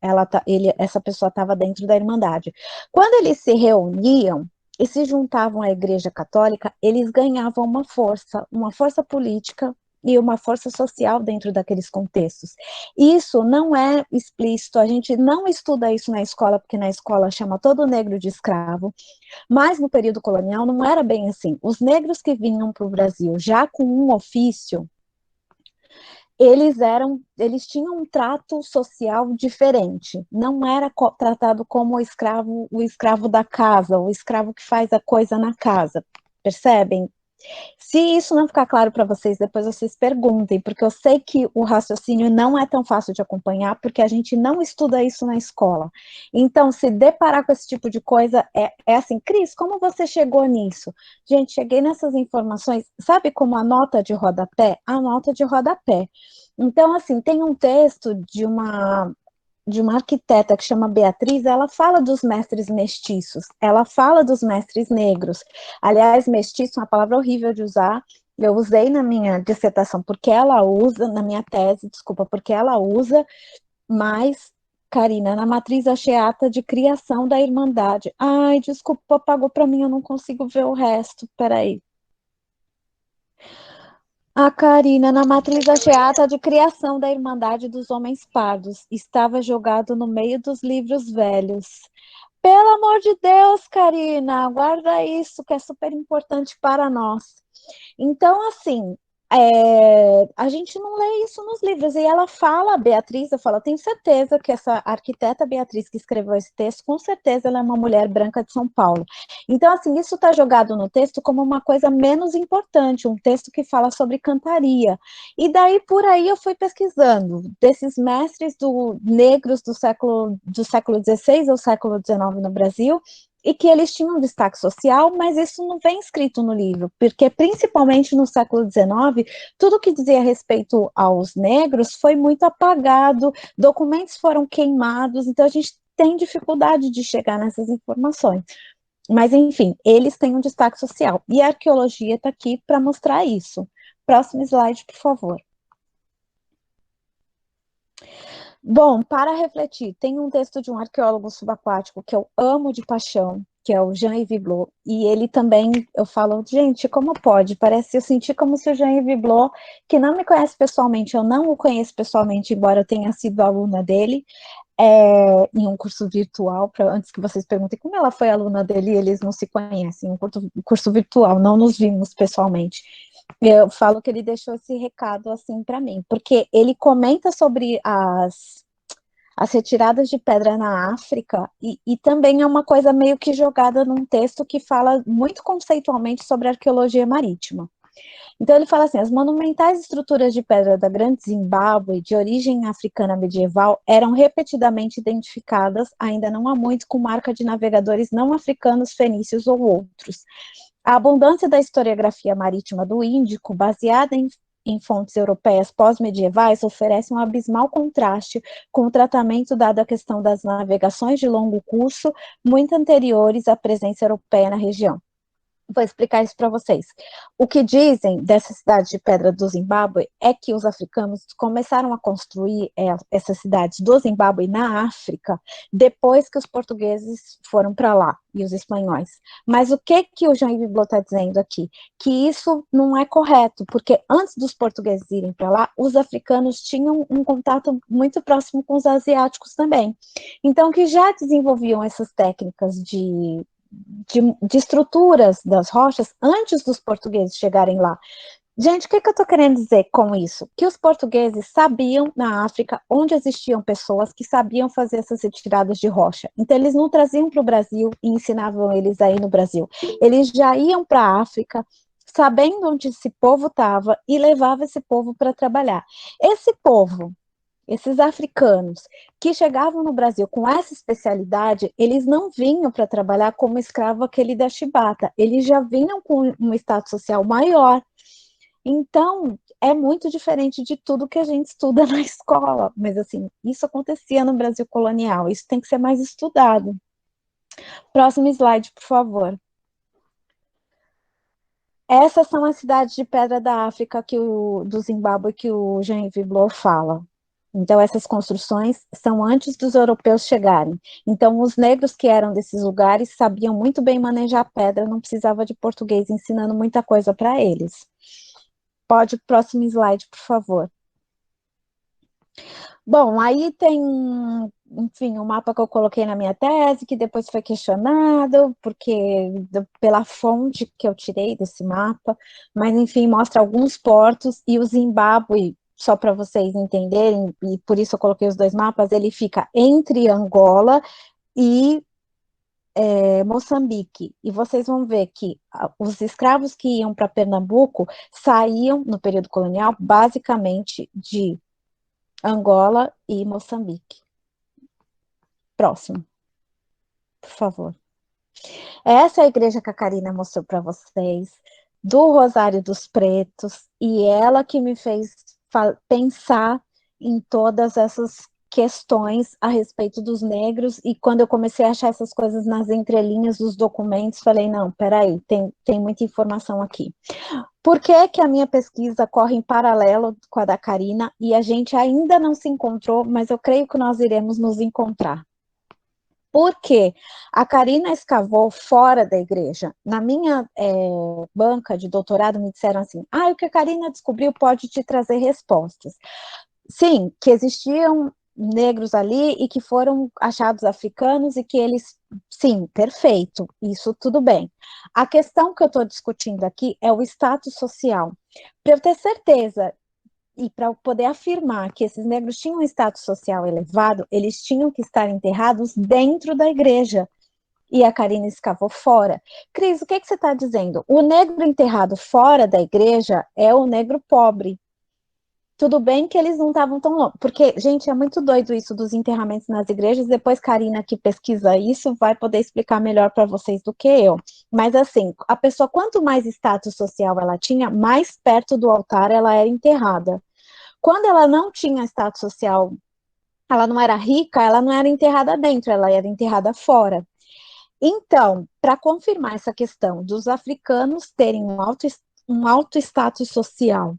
D: Essa pessoa estava dentro da irmandade. Quando eles se reuniam e se juntavam à Igreja Católica, eles ganhavam uma força política e uma força social dentro daqueles contextos. Isso não é explícito, a gente não estuda isso na escola, porque na escola chama todo negro de escravo, mas no período colonial não era bem assim. Os negros que vinham para o Brasil já com um ofício, eles tinham um trato social diferente, não era tratado como o escravo da casa, o escravo que faz a coisa na casa, percebem? Se isso não ficar claro para vocês, depois vocês perguntem, porque eu sei que o raciocínio não é tão fácil de acompanhar, porque a gente não estuda isso na escola. Então, se deparar com esse tipo de coisa, é assim, Cris, como você chegou nisso? Gente, cheguei nessas informações, sabe como a nota de rodapé? A nota de rodapé. Então, assim, tem um texto de uma arquiteta que chama Beatriz, ela fala dos mestres mestiços, ela fala dos mestres negros. Aliás, mestiço é uma palavra horrível de usar, eu usei na minha dissertação porque ela usa, na minha tese, desculpa, porque ela usa, mas, Karina, na matriz acheata de criação da Irmandade. Ai, desculpa, apagou para mim, eu não consigo ver o resto, peraí. A Karina, na matriz acheata de criação da Irmandade dos Homens Pardos, estava jogado no meio dos livros velhos. Pelo amor de Deus, Karina, guarda isso, que é super importante para nós. Então, assim, a gente não lê isso nos livros. E ela fala, a Beatriz, eu falo, tenho certeza que essa arquiteta Beatriz que escreveu esse texto, com certeza ela é uma mulher branca de São Paulo. Então, assim, isso está jogado no texto como uma coisa menos importante, um texto que fala sobre cantaria. E daí, por aí, eu fui pesquisando desses mestres negros do século XVI ou século XIX no Brasil, e que eles tinham um destaque social, mas isso não vem escrito no livro, porque principalmente no século XIX, tudo que dizia respeito aos negros foi muito apagado, documentos foram queimados, então a gente tem dificuldade de chegar nessas informações. Mas, enfim, eles têm um destaque social, e a arqueologia está aqui para mostrar isso. Próximo slide, por favor. Bom, para refletir, tem um texto de um arqueólogo subaquático que eu amo de paixão, que é o Jean-Yves Blot, e ele também, eu falo, gente, como pode? Parece, eu senti como se o Jean-Yves Blot, que não me conhece pessoalmente, eu não o conheço pessoalmente, embora eu tenha sido aluna dele, em um curso virtual, antes que vocês perguntem como ela foi aluna dele, eles não se conhecem, um curso virtual, não nos vimos pessoalmente. Eu falo que ele deixou esse recado assim para mim, porque ele comenta sobre as retiradas de pedra na África, e também é uma coisa meio que jogada num texto que fala muito conceitualmente sobre arqueologia marítima. Então ele fala assim, as monumentais estruturas de pedra da Grande Zimbábue, de origem africana medieval, eram repetidamente identificadas, ainda não há muito, com marca de navegadores não africanos, fenícios ou outros. A abundância da historiografia marítima do Índico, baseada em fontes europeias pós-medievais, oferece um abismal contraste com o tratamento dado à questão das navegações de longo curso, muito anteriores à presença europeia na região. Vou explicar isso para vocês. O que dizem dessa cidade de Pedra do Zimbábue é que os africanos começaram a construir essas cidades do Zimbábue na África depois que os portugueses foram para lá, e os espanhóis. Mas o que o Jean-Yves Blot está dizendo aqui? Que isso não é correto, porque antes dos portugueses irem para lá, os africanos tinham um contato muito próximo com os asiáticos também. Então, que já desenvolviam essas técnicas de estruturas das rochas antes dos portugueses chegarem lá. Gente, o que eu estou querendo dizer com isso? Que os portugueses sabiam na África onde existiam pessoas que sabiam fazer essas retiradas de rocha. Então, eles não traziam para o Brasil e ensinavam eles aí no Brasil. Eles já iam para a África, sabendo onde esse povo estava, e levavam esse povo para trabalhar. Esse povo, esses africanos que chegavam no Brasil com essa especialidade, eles não vinham para trabalhar como escravo aquele da chibata, eles já vinham com um status social maior. Então, é muito diferente de tudo que a gente estuda na escola, mas assim, isso acontecia no Brasil colonial, isso tem que ser mais estudado. Próximo slide, por favor. Essas são as cidades de pedra da África do Zimbábue que o Jean-Yves Blot fala. Então, essas construções são antes dos europeus chegarem. Então, os negros que eram desses lugares sabiam muito bem manejar pedra, não precisava de português ensinando muita coisa para eles. Pode o próximo slide, por favor. Bom, aí tem, enfim, um mapa que eu coloquei na minha tese, que depois foi questionado, pela fonte que eu tirei desse mapa, mas, enfim, mostra alguns portos, e o Zimbábue, só para vocês entenderem, e por isso eu coloquei os dois mapas, ele fica entre Angola e Moçambique, e vocês vão ver que os escravos que iam para Pernambuco saíam, no período colonial, basicamente de Angola e Moçambique. Próximo, por favor. Essa é a igreja que a Karina mostrou para vocês, do Rosário dos Pretos, e ela que me fez pensar em todas essas questões a respeito dos negros, e quando eu comecei a achar essas coisas nas entrelinhas dos documentos, falei, não, peraí, tem muita informação aqui. Por que que a minha pesquisa corre em paralelo com a da Karina, e a gente ainda não se encontrou, mas eu creio que nós iremos nos encontrar? Porque a Karina escavou fora da igreja. Na minha banca de doutorado me disseram assim, o que a Karina descobriu pode te trazer respostas. Sim, que existiam negros ali e que foram achados africanos e que eles, sim, perfeito, isso tudo bem. A questão que eu estou discutindo aqui é o status social. Para eu ter certeza e para poder afirmar que esses negros tinham um status social elevado, eles tinham que estar enterrados dentro da igreja. E a Karina escavou fora. Cris, o que você está dizendo? O negro enterrado fora da igreja é o negro pobre. Tudo bem que eles não estavam tão longe, porque, gente, é muito doido isso dos enterramentos nas igrejas, depois Karina, que pesquisa isso, vai poder explicar melhor para vocês do que eu. Mas, assim, a pessoa, quanto mais status social ela tinha, mais perto do altar ela era enterrada. Quando ela não tinha status social, ela não era rica, ela não era enterrada dentro, ela era enterrada fora. Então, para confirmar essa questão dos africanos terem um alto status social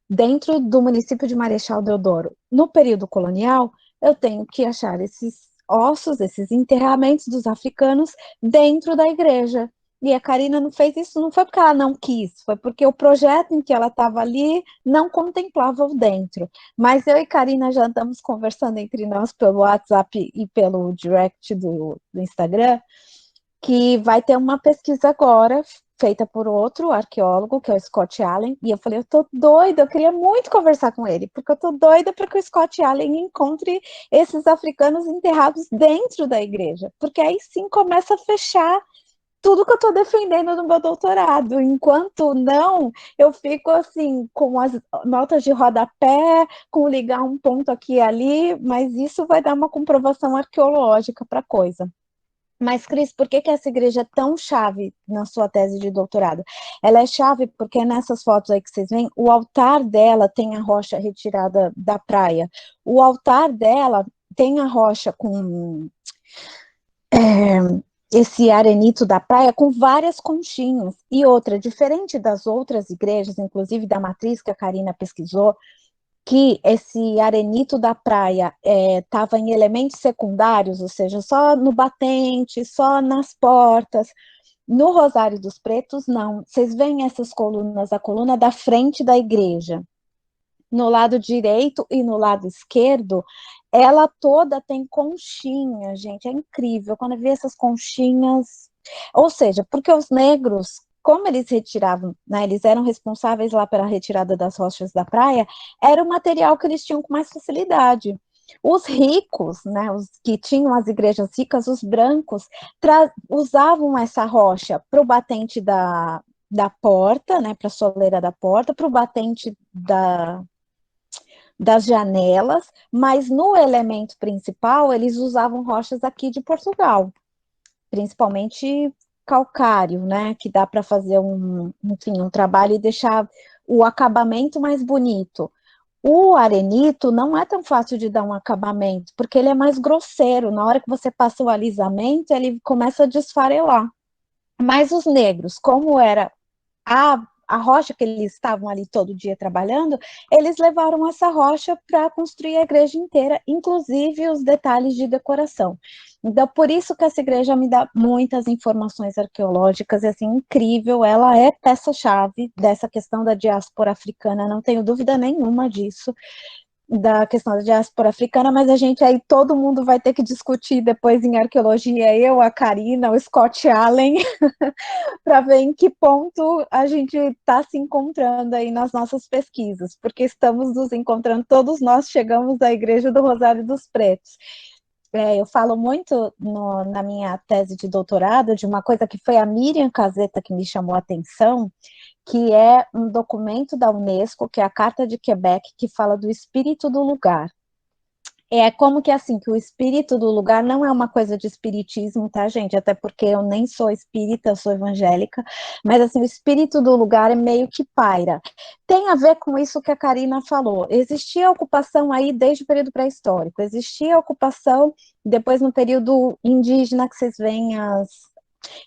D: dentro do município de Marechal Deodoro, no período colonial, eu tenho que achar esses ossos, esses enterramentos dos africanos dentro da igreja. E a Karina não fez isso, não foi porque ela não quis, foi porque o projeto em que ela estava ali não contemplava o dentro. Mas eu e Karina já estamos conversando entre nós pelo WhatsApp e pelo direct do Instagram, que vai ter uma pesquisa agora, feita por outro arqueólogo, que é o Scott Allen, e eu falei, eu tô doida, eu queria muito conversar com ele, porque eu tô doida para que o Scott Allen encontre esses africanos enterrados dentro da igreja, porque aí sim começa a fechar tudo que eu estou defendendo no meu doutorado. Enquanto não, eu fico assim, com as notas de rodapé, com ligar um ponto aqui e ali, mas isso vai dar uma comprovação arqueológica para a coisa. Mas, Cris, por que essa igreja é tão chave na sua tese de doutorado? Ela é chave porque nessas fotos aí que vocês veem, o altar dela tem a rocha retirada da praia. O altar dela tem a rocha com esse arenito da praia com várias conchinhas. E outra, diferente das outras igrejas, inclusive da matriz que a Karina pesquisou, que esse arenito da praia estava em elementos secundários, ou seja, só no batente, só nas portas. No Rosário dos Pretos, não. Vocês veem essas colunas, a coluna da frente da igreja. No lado direito e no lado esquerdo, ela toda tem conchinha, gente, é incrível. Quando eu vi essas conchinhas, ou seja, porque os negros, como eles retiravam, né, eles eram responsáveis lá pela retirada das rochas da praia, era o material que eles tinham com mais facilidade. Os ricos, né, os que tinham as igrejas ricas, os brancos, usavam essa rocha para o batente da porta, né, para a soleira da porta, para o batente das janelas, mas no elemento principal eles usavam rochas aqui de Portugal, principalmente calcário, né, que dá para fazer enfim, um trabalho e deixar o acabamento mais bonito. O arenito não é tão fácil de dar um acabamento, porque ele é mais grosseiro. Na hora que você passa o alisamento, ele começa a desfarelar. Mas os negros, como era a rocha que eles estavam ali todo dia trabalhando, eles levaram essa rocha para construir a igreja inteira, inclusive os detalhes de decoração. Então, por isso que essa igreja me dá muitas informações arqueológicas, e assim, incrível, ela é peça-chave dessa questão da diáspora africana, não tenho dúvida nenhuma disso, da questão da diáspora africana, mas a gente aí, todo mundo vai ter que discutir depois em arqueologia, eu, a Karina, o Scott Allen, para ver em que ponto a gente está se encontrando aí nas nossas pesquisas, porque estamos nos encontrando, todos nós chegamos à Igreja do Rosário dos Pretos. eu falo muito na minha tese de doutorado de uma coisa que foi a Miriam Caseta que me chamou a atenção, que é um documento da Unesco, que é a Carta de Quebec, que fala do espírito do lugar. É como que assim, que o espírito do lugar não é uma coisa de espiritismo, tá, gente? Até porque eu nem sou espírita, eu sou evangélica, mas assim, o espírito do lugar é meio que paira. Tem a ver com isso que a Karina falou. Existia ocupação aí desde o período pré-histórico, existia ocupação depois no período indígena, que vocês veem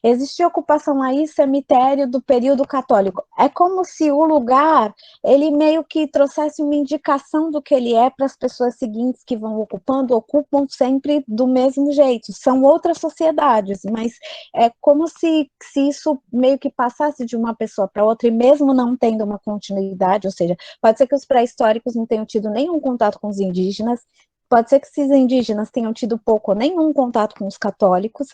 D: existia ocupação aí, cemitério do período católico. É como se o lugar, ele meio que trouxesse uma indicação do que ele é para as pessoas seguintes que vão ocupam sempre do mesmo jeito. São outras sociedades, mas é como se isso meio que passasse de uma pessoa para outra, e mesmo não tendo uma continuidade, ou seja, pode ser que os pré-históricos não tenham tido nenhum contato com os indígenas, pode ser que esses indígenas tenham tido pouco ou nenhum contato com os católicos,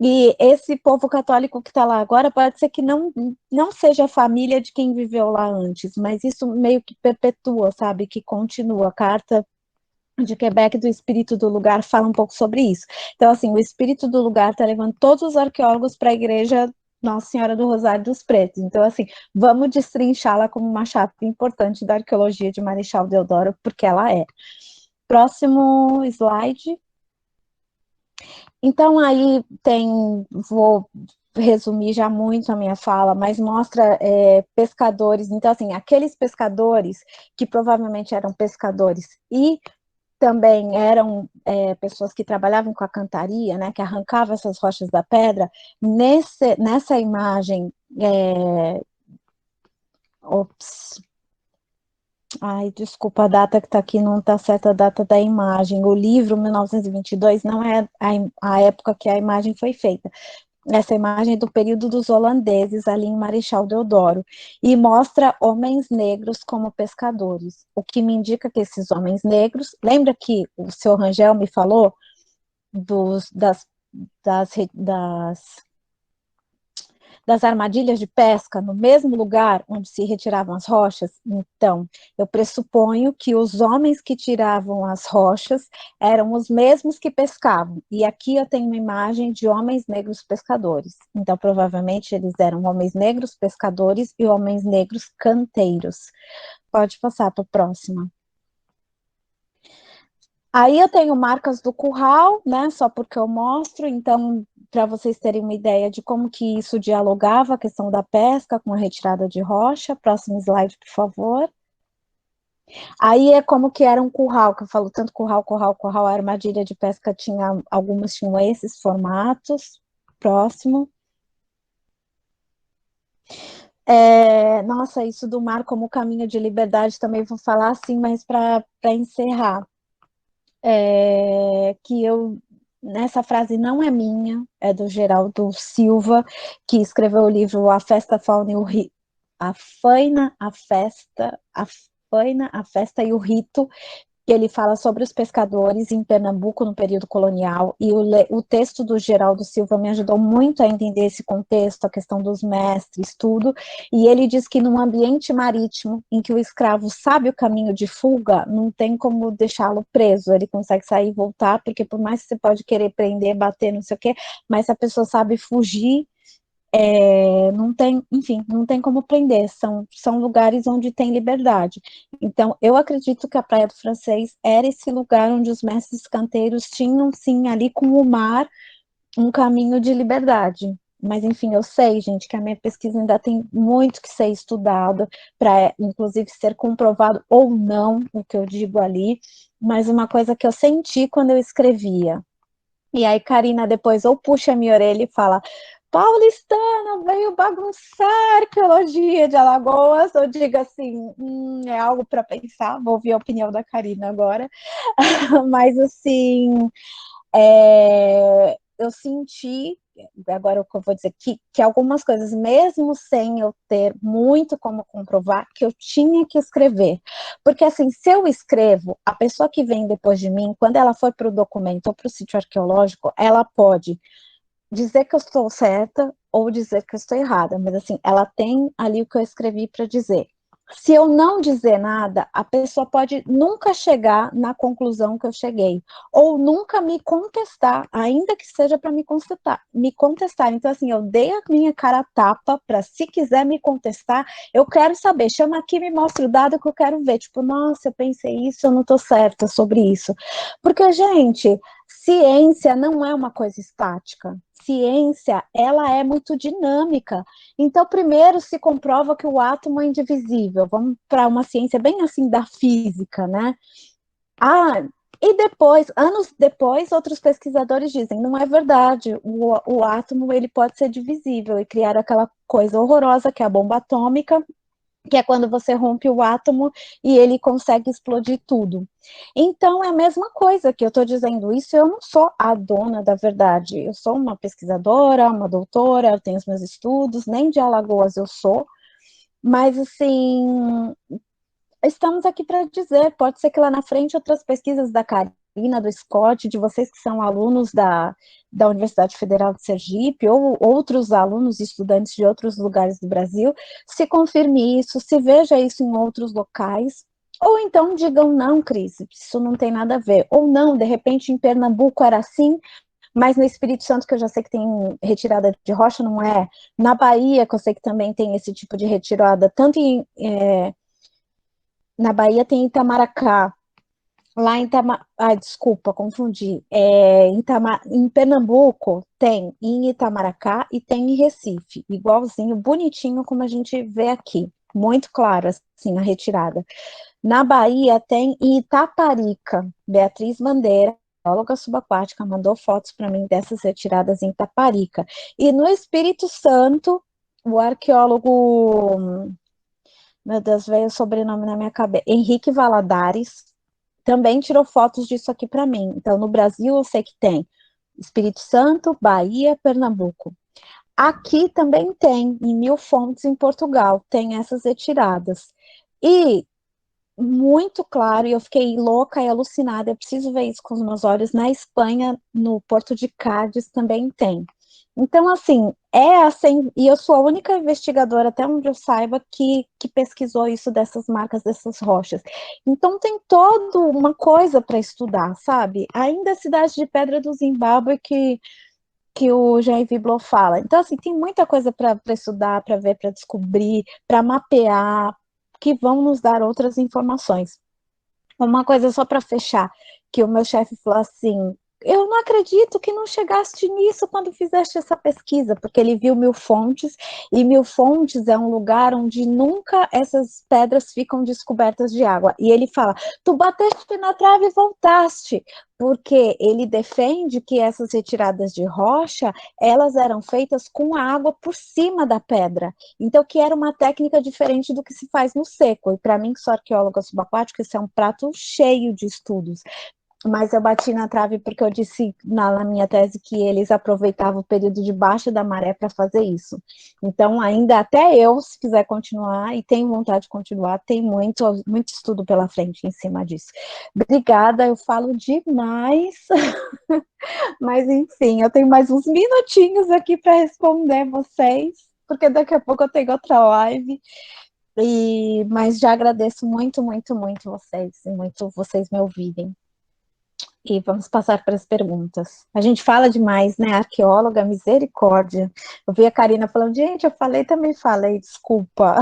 D: e esse povo católico que está lá agora pode ser que não seja a família de quem viveu lá antes, mas isso meio que perpetua, sabe, que continua. A Carta de Quebec do Espírito do Lugar fala um pouco sobre isso. Então, assim, o Espírito do Lugar está levando todos os arqueólogos para a igreja Nossa Senhora do Rosário dos Pretos. Então, assim, vamos destrinchá-la como uma chapa importante da arqueologia de Marechal Deodoro, porque ela é. Próximo slide. Então, aí vou resumir já muito a minha fala, mas mostra pescadores. Então, assim, aqueles pescadores que provavelmente eram pescadores e também eram pessoas que trabalhavam com a cantaria, né, que arrancavam essas rochas da pedra, nessa imagem, ops, ai, desculpa, a data que está aqui não está certa, a data da imagem. O livro, 1922, não é a época que a imagem foi feita. Essa imagem é do período dos holandeses, ali em Marechal Deodoro, e mostra homens negros como pescadores, o que me indica que esses homens negros, lembra que o senhor Rangel me falou das armadilhas de pesca no mesmo lugar onde se retiravam as rochas? Então, eu pressuponho que os homens que tiravam as rochas eram os mesmos que pescavam. E aqui eu tenho uma imagem de homens negros pescadores. Então, provavelmente, eles eram homens negros pescadores e homens negros canteiros. Pode passar para a próxima. Aí eu tenho marcas do curral, né, só porque eu mostro, então, para vocês terem uma ideia de como que isso dialogava, a questão da pesca com a retirada de rocha. Próximo slide, por favor. Aí é como que era um curral, que eu falo tanto curral, a armadilha de pesca algumas tinham esses formatos. Próximo. Nossa, isso do mar como caminho de liberdade também vou falar assim, mas para encerrar. Nessa frase não é minha, é do Geraldo Silva, que escreveu o livro A Festa, a Fauna e o Rito, a Faina, a Festa e o Rito, que ele fala sobre os pescadores em Pernambuco no período colonial, e o texto do Geraldo Silva me ajudou muito a entender esse contexto, a questão dos mestres, tudo, e ele diz que num ambiente marítimo, em que o escravo sabe o caminho de fuga, não tem como deixá-lo preso, ele consegue sair e voltar, porque por mais que você pode querer prender, bater, não sei o quê, mas se a pessoa sabe fugir, não tem, enfim, não tem como prender, são lugares onde tem liberdade. Então, eu acredito que a Praia do Francês era esse lugar onde os mestres canteiros tinham, sim, ali com o mar, um caminho de liberdade. Mas, enfim, eu sei, gente, que a minha pesquisa ainda tem muito que ser estudado, para, inclusive, ser comprovado ou não o que eu digo ali, mas uma coisa que eu senti quando eu escrevia. E aí, Karina, depois ou puxa a minha orelha e fala: paulistana, veio bagunçar a arqueologia de Alagoas, ou diga assim, é algo para pensar, vou ouvir a opinião da Karina agora, mas assim, eu senti, agora eu vou dizer, que algumas coisas, mesmo sem eu ter muito como comprovar, que eu tinha que escrever, porque assim, se eu escrevo, a pessoa que vem depois de mim, quando ela for para o documento ou para o sítio arqueológico, ela pode dizer que eu estou certa ou dizer que eu estou errada, mas assim, ela tem ali o que eu escrevi para dizer. Se eu não dizer nada, a pessoa pode nunca chegar na conclusão que eu cheguei, ou nunca me contestar, ainda que seja para me contestar. Então, assim, eu dei a minha cara a tapa para, se quiser me contestar, eu quero saber, chama aqui, me mostra o dado que eu quero ver. Tipo, nossa, eu pensei isso, eu não estou certa sobre isso. Porque, gente, ciência não é uma coisa estática. Ciência, ela é muito dinâmica. Então, primeiro se comprova que o átomo é indivisível. Vamos para uma ciência bem assim da física, né? Ah, e depois, anos depois, outros pesquisadores dizem, não é verdade, o átomo ele pode ser divisível e criar aquela coisa horrorosa que é a bomba atômica, que é quando você rompe o átomo e ele consegue explodir tudo. Então, é a mesma coisa que eu estou dizendo isso, eu não sou a dona da verdade, eu sou uma pesquisadora, uma doutora, eu tenho os meus estudos, nem de Alagoas eu sou, mas, assim, estamos aqui para dizer, pode ser que lá na frente outras pesquisas da Karina, do Scott, de vocês que são alunos da Universidade Federal de Sergipe, ou outros alunos e estudantes de outros lugares do Brasil, se confirme isso, se veja isso em outros locais, ou então digam, não, Cris, isso não tem nada a ver, ou não, de repente em Pernambuco era assim, mas no Espírito Santo, que eu já sei que tem retirada de rocha, não é, na Bahia, que eu sei que também tem esse tipo de retirada, tanto na Bahia tem Itamaracá, lá em desculpa, confundi. Em Pernambuco tem em Itamaracá e tem em Recife, igualzinho, bonitinho como a gente vê aqui, muito claro assim a retirada. Na Bahia tem em Itaparica, Beatriz Bandeira, bióloga subaquática, mandou fotos para mim dessas retiradas em Itaparica. E no Espírito Santo, o arqueólogo, meu Deus, veio o sobrenome na minha cabeça, Henrique Valadares, também tirou fotos disso aqui para mim. Então, no Brasil, eu sei que tem Espírito Santo, Bahia, Pernambuco. Aqui também tem, em Mil Fontes, em Portugal, tem essas retiradas. E muito claro, e eu fiquei louca e alucinada, eu preciso ver isso com os meus olhos, na Espanha, no Porto de Cádiz, também tem. Então, assim, é assim, e eu sou a única investigadora, até onde eu saiba, que pesquisou isso dessas marcas, dessas rochas. Então, tem toda uma coisa para estudar, sabe? Ainda a cidade de Pedra do Zimbábue que o Jean Viblo fala. Então, assim, tem muita coisa para estudar, para ver, para descobrir, para mapear, que vão nos dar outras informações. Uma coisa só para fechar, que o meu chefe falou assim, eu não acredito que não chegaste nisso quando fizeste essa pesquisa, porque ele viu Mil Fontes, e Mil Fontes é um lugar onde nunca essas pedras ficam descobertas de água. E ele fala, tu bateste na trave e voltaste, porque ele defende que essas retiradas de rocha, elas eram feitas com a água por cima da pedra. Então, que era uma técnica diferente do que se faz no seco. E para mim, que sou arqueóloga subaquática, isso é um prato cheio de estudos. Mas eu bati na trave porque eu disse na minha tese que eles aproveitavam o período de baixa da maré para fazer isso. Então, ainda até eu, se quiser continuar, e tenho vontade de continuar, tem muito estudo pela frente em cima disso. Obrigada, eu falo demais, mas enfim, eu tenho mais uns minutinhos aqui para responder vocês, porque daqui a pouco eu tenho outra live. Mas já agradeço muito, muito, muito vocês, e muito vocês me ouvirem. E vamos passar para as perguntas. A gente fala demais, né? Arqueóloga, misericórdia. Eu vi a Karina falando, gente, eu falei, também falei, desculpa.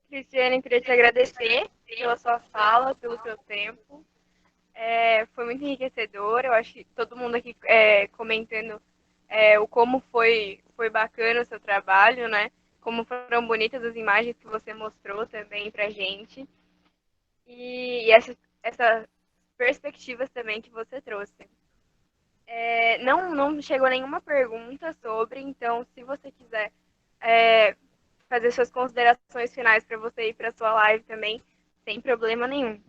B: Cristiane, queria te agradecer pela sua fala, pelo seu tempo. Foi muito enriquecedor. Eu acho que todo mundo aqui comentando o como foi bacana o seu trabalho, né? Como foram bonitas as imagens que você mostrou também pra gente. E essas perspectivas também que você trouxe. Não chegou nenhuma pergunta sobre, então, se você quiser fazer suas considerações finais para você ir para sua live também, sem problema nenhum.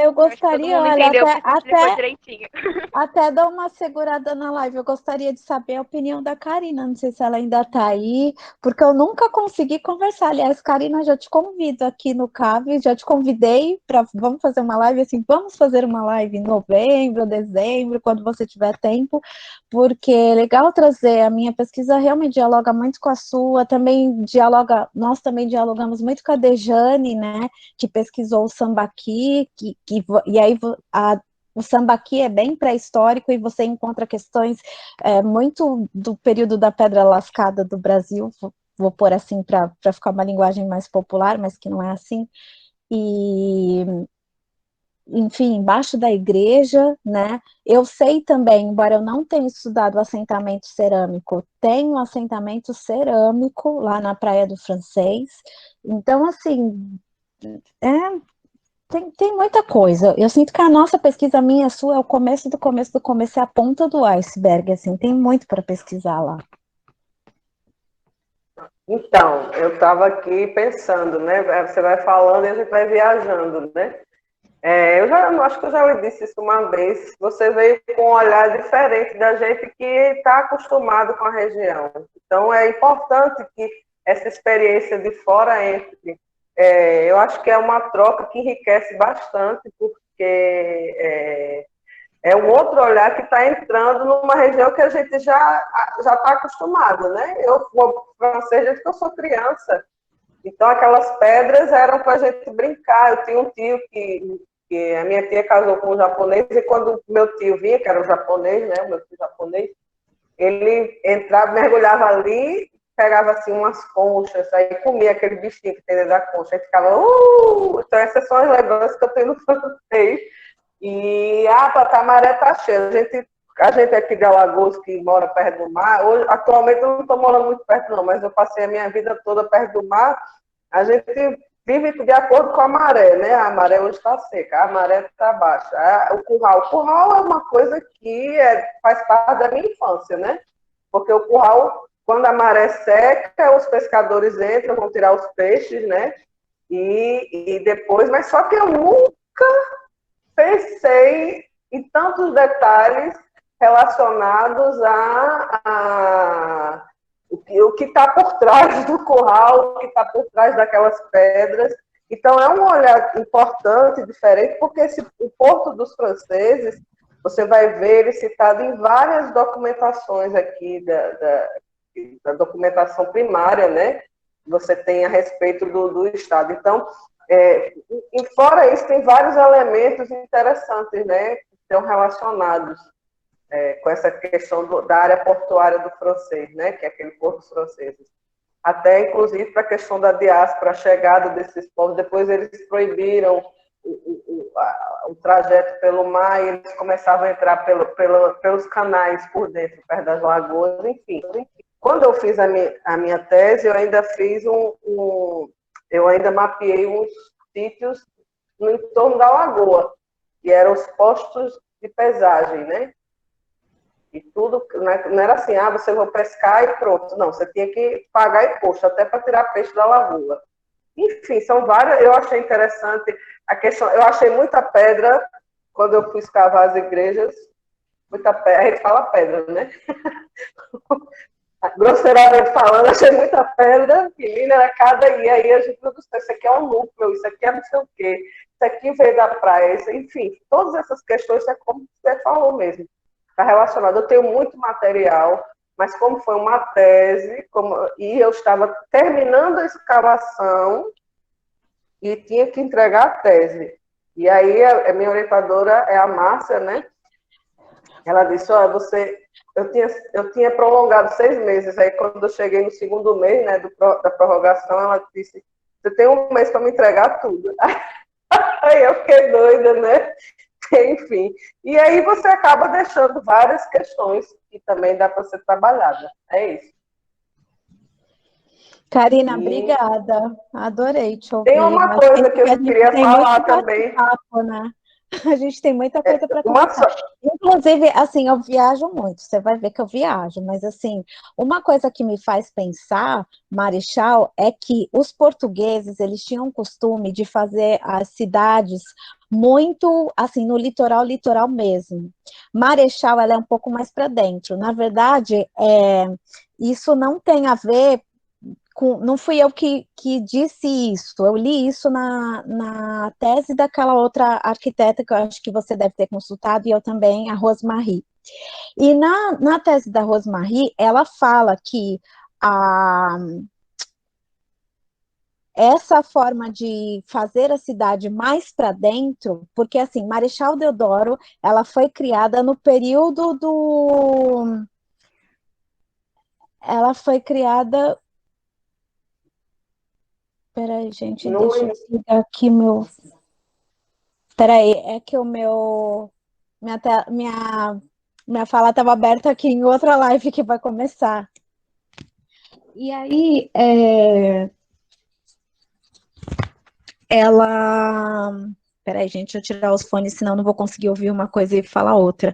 D: Eu
B: Eu acho que todo
D: gostaria,
B: mundo
D: olha,
B: entendeu porque você explicou
D: até
B: direitinho.
D: Até dar uma segurada na live. Eu gostaria de saber a opinião da Karina. Não sei se ela ainda está aí, porque eu nunca consegui conversar. Aliás, Karina, já te convido aqui no CAV, já te convidei para vamos fazer uma live assim, vamos fazer uma live em novembro, dezembro, quando você tiver tempo, porque é legal trazer a minha pesquisa realmente dialoga muito com a sua, também dialoga, nós também dialogamos muito com a Dejane, né, que pesquisou o sambaqui, e aí o sambaqui é bem pré-histórico e você encontra questões muito do período da Pedra Lascada do Brasil, vou pôr assim para ficar uma linguagem mais popular, mas que não é assim, e enfim, embaixo da igreja, né? Eu sei também, embora eu não tenha estudado assentamento cerâmico, tem um assentamento cerâmico lá na Praia do Francês, então assim, é, tem muita coisa. Eu sinto que a nossa pesquisa, a minha e a sua, é o começo do começo do começo, é a ponta do iceberg, assim, tem muito para pesquisar lá.
C: Então, eu estava aqui pensando, né? Você vai falando e a gente vai viajando, né? Eu acho que eu já lhe disse isso uma vez. Você veio com um olhar diferente da gente que está acostumado com a região. Então, é importante que essa experiência de fora entre. Eu acho que é uma troca que enriquece bastante, porque é um outro olhar que está entrando numa região que a gente já está acostumado, né? Eu vou francês desde que eu sou criança. Então, aquelas pedras eram para a gente brincar. Eu tinha um tio que a minha tia casou com um japonês, e quando meu tio vinha, que era um japonês, né? O meu tio japonês, ele entrava, mergulhava ali, pegava assim umas conchas, aí comia aquele bichinho que tem dentro da concha, aí ficava, Então, essas são as lembranças que eu tenho no francês. E a Tamaré tá cheia. A gente aqui de Alagoas, que mora perto do mar, hoje, atualmente eu não estou morando muito perto, não, mas eu passei a minha vida toda perto do mar. A gente vive de acordo com a maré, né? A maré hoje está seca, a maré está baixa. O curral. O curral é uma coisa que faz parte da minha infância, né? Porque o curral, quando a maré seca, os pescadores entram, vão tirar os peixes, né? E depois, mas só que eu nunca pensei em tantos detalhes relacionados o que está por trás do curral, o que está por trás daquelas pedras. Então, é um olhar importante, diferente, porque o Porto dos Franceses, você vai ver ele citado em várias documentações aqui, da documentação primária, né? Você tem a respeito do Estado. Então, e fora isso, tem vários elementos interessantes, né, que estão relacionados com essa questão da área portuária do francês, né, que é aquele porto francês. Até, inclusive, para a questão da diáspora, a chegada desses povos. Depois eles proibiram o trajeto pelo mar e eles começavam a entrar pelos canais por dentro, perto das lagoas, enfim. Quando eu fiz a minha tese, eu ainda fiz eu ainda mapeei uns sítios no entorno da lagoa, que eram os postos de pesagem, né? E tudo, não era assim, você vai pescar e pronto. Não, você tinha que pagar imposto, até para tirar peixe da lagoa. Enfim, são várias, eu achei interessante a questão, eu achei muita pedra, quando eu fui escavar as igrejas, muita pedra, a gente fala pedra, né? Grosseiramente falando, achei muita pedra, que mineracada, e aí a gente, meu Deus, isso aqui é um núcleo, isso aqui é não sei o quê, isso aqui veio da praia, enfim, todas essas questões é como você falou mesmo, está relacionado. Eu tenho muito material, mas como foi uma tese, e eu estava terminando a escavação e tinha que entregar a tese. E aí a minha orientadora é a Márcia, né? Ela disse, eu tinha prolongado 6 meses, aí quando eu cheguei no segundo mês, né, da prorrogação, ela disse, você tem um mês para me entregar tudo. Aí eu fiquei doida, né? Enfim. E aí você acaba deixando várias questões que também dá para ser trabalhada. É isso.
D: Karina, obrigada. Adorei te ouvir.
C: Tem uma coisa que eu queria falar também.
D: Papo, né? A gente tem muita coisa para
C: Uma
D: conversar. Inclusive, assim, eu viajo muito, você vai ver que eu viajo, mas assim, uma coisa que me faz pensar, Marechal, é que os portugueses, eles tinham o costume de fazer as cidades muito, assim, no litoral, litoral mesmo. Marechal, ela é um pouco mais para dentro. Na verdade, isso não tem a ver não fui eu que disse isso, eu li isso na tese daquela outra arquiteta que eu acho que você deve ter consultado, e eu também, a Rosemarie. E na tese da Rosemarie, ela fala que essa forma de fazer a cidade mais para dentro, porque assim, Marechal Deodoro, ela foi criada no período do... Ela foi criada... Peraí, gente,
C: no,
D: deixa eu desligar aqui meu... Peraí, é que o meu... Minha fala estava aberta aqui em outra live que vai começar. E aí, ela... Peraí, gente, deixa eu tirar os fones, senão não vou conseguir ouvir uma coisa e falar outra.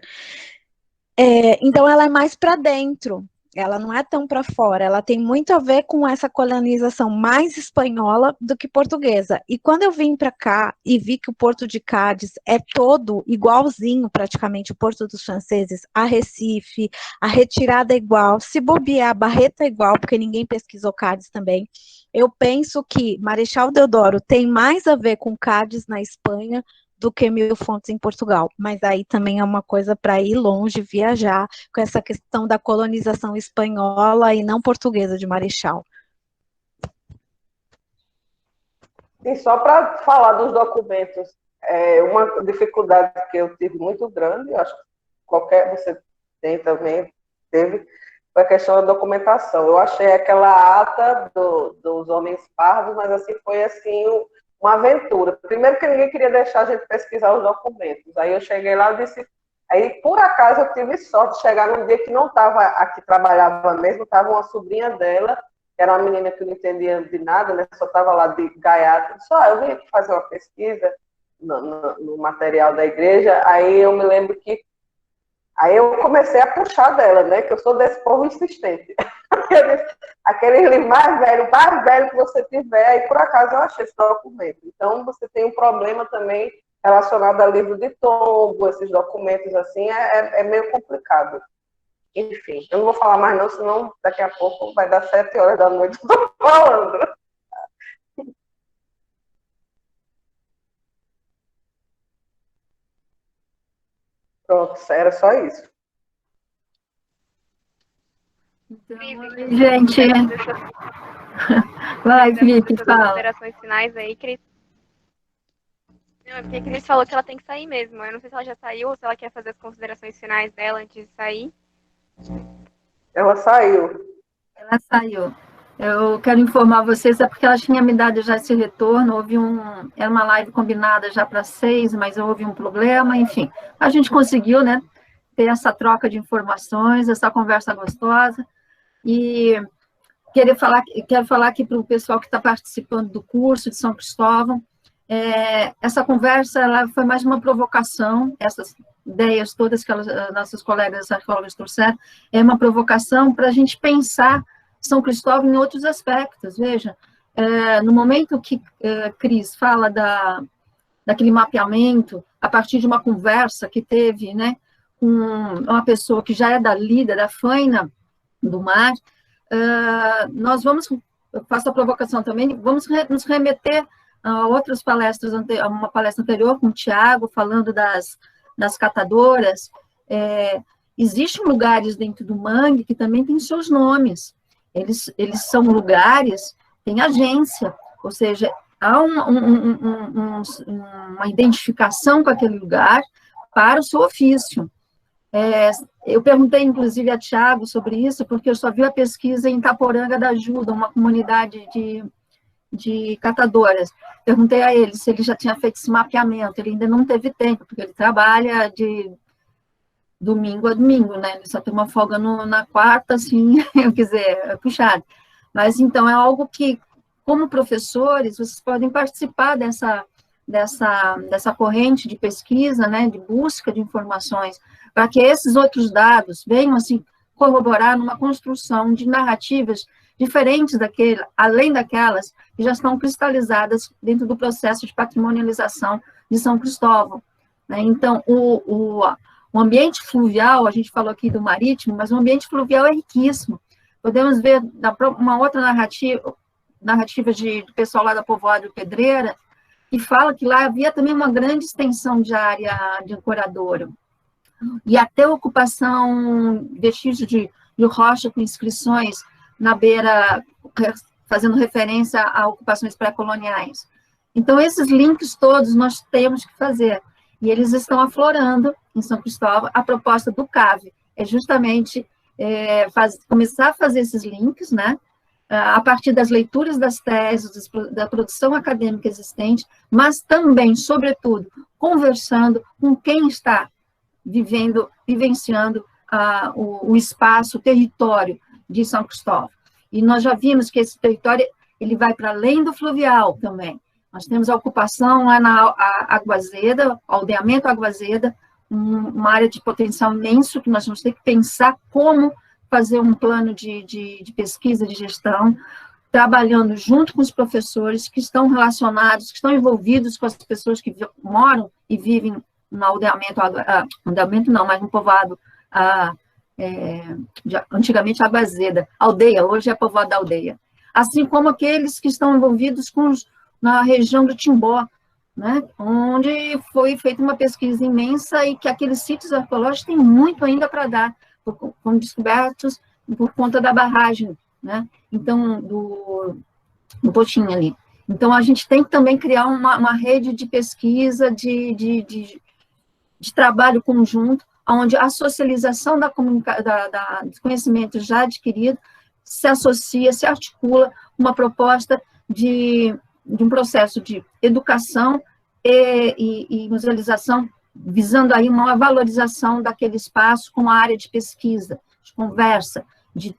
D: Então, ela é mais para dentro, ela não é tão para fora, ela tem muito a ver com essa colonização mais espanhola do que portuguesa. E quando eu vim para cá e vi que o Porto de Cádiz é todo igualzinho, praticamente, o Porto dos Franceses, a Recife, a retirada é igual, se bobear, a Barreta é igual, porque ninguém pesquisou Cádiz também. Eu penso que Marechal Deodoro tem mais a ver com Cádiz na Espanha do que Mil Fontes em Portugal, mas aí também é uma coisa para ir longe, viajar, com essa questão da colonização espanhola e não portuguesa de Marechal.
C: E só para falar dos documentos, uma dificuldade que eu tive muito grande, eu acho que você tem também, teve, foi a questão da documentação. Eu achei aquela ata dos homens pardos, mas assim, foi assim, uma aventura. Primeiro que ninguém queria deixar a gente pesquisar os documentos. Aí eu cheguei lá e disse... Aí, por acaso, eu tive sorte de chegar num dia que não estava aqui, trabalhava mesmo, estava uma sobrinha dela, que era uma menina que não entendia de nada, né? Só estava lá de gaiato. Só eu vim aqui fazer uma pesquisa no material da igreja. Aí eu me lembro que... Aí eu comecei a puxar dela, né? Que eu sou desse povo insistente. Aquele livro mais velho que você tiver, aí por acaso eu achei esse documento. Então, você tem um problema também relacionado a livro de tombo, esses documentos assim, é meio complicado. Enfim, eu não vou falar mais não, senão daqui a pouco vai dar 7 horas da noite que eu tô falando. Pronto, era só isso.
A: Então,
B: Cris,
A: gente, vai, Felipe,
B: suas
A: fala.
B: considerações finais aí, Cris. Não, é porque a Cris falou que ela tem que sair mesmo. Eu não sei se ela já saiu ou se ela quer fazer as considerações finais dela antes de sair.
C: Ela saiu.
A: Ela saiu. Eu quero informar vocês, é porque ela tinha me dado já esse retorno, era uma live combinada já para 6, mas houve um problema, enfim. A gente conseguiu, né, ter essa troca de informações, essa conversa gostosa, e quero falar aqui para o pessoal que está participando do curso de São Cristóvão, essa conversa ela foi mais uma provocação, essas ideias todas que nossas colegas arqueólogas trouxeram, é uma provocação para a gente pensar São Cristóvão em outros aspectos. Veja, no momento que Cris fala daquele mapeamento, a partir de uma conversa que teve, né, com uma pessoa que já é da faina do mar, nós eu faço a provocação também, vamos nos remeter a outras palestras, a uma palestra anterior com o Tiago, falando das catadoras. Existem lugares dentro do mangue que também têm seus nomes. Eles são lugares, tem agência, ou seja, há uma identificação com aquele lugar para o seu ofício. Eu perguntei, inclusive, a Tiago sobre isso, porque eu só vi a pesquisa em Itaporanga da Ajuda, uma comunidade de catadoras. Perguntei a ele se ele já tinha feito esse mapeamento, ele ainda não teve tempo, porque ele trabalha de domingo a domingo, né? Ele só tem uma folga na quarta, assim, eu quiser, é puxado. Mas, então, é algo que, como professores, vocês podem participar dessa corrente de pesquisa, né, de busca de informações, para que esses outros dados venham, assim, corroborar numa construção de narrativas diferentes além daquelas que já estão cristalizadas dentro do processo de patrimonialização de São Cristóvão, né? Então, o ambiente fluvial, a gente falou aqui do marítimo, mas o ambiente fluvial é riquíssimo. Podemos ver uma outra narrativa do pessoal lá da Povoada do Pedreira, que fala que lá havia também uma grande extensão de área de ancoradouro, e até ocupação, vestígios de rocha com inscrições na beira, fazendo referência a ocupações pré-coloniais. Então, esses links todos nós temos que fazer, e eles estão aflorando em São Cristóvão. A proposta do CAV é justamente começar a fazer esses links, né, a partir das leituras das teses, da produção acadêmica existente, mas também, sobretudo, conversando com quem está vivenciando o espaço, o território de São Cristóvão. E nós já vimos que esse território ele vai para além do fluvial também. Nós temos a ocupação lá na Água Azeda, o aldeamento Água Azeda, uma área de potencial imenso, que nós vamos ter que pensar como fazer um plano de pesquisa, de gestão, trabalhando junto com os professores que estão relacionados, que estão envolvidos com as pessoas que moram e vivem no aldeamento não, mas no povoado, antigamente Água Azeda, aldeia, hoje é povoado da aldeia. Assim como aqueles que estão envolvidos na região do Timbó, né, onde foi feita uma pesquisa imensa e que aqueles sítios arqueológicos têm muito ainda para dar, foram descobertos por conta da barragem, né, então, do Potinho ali. Então, a gente tem que também criar uma rede de pesquisa, de trabalho conjunto, onde a socialização dos conhecimentos já adquiridos se associa, se articula uma proposta de um processo de educação e musealização, visando aí uma valorização daquele espaço com a área de pesquisa, de conversa, de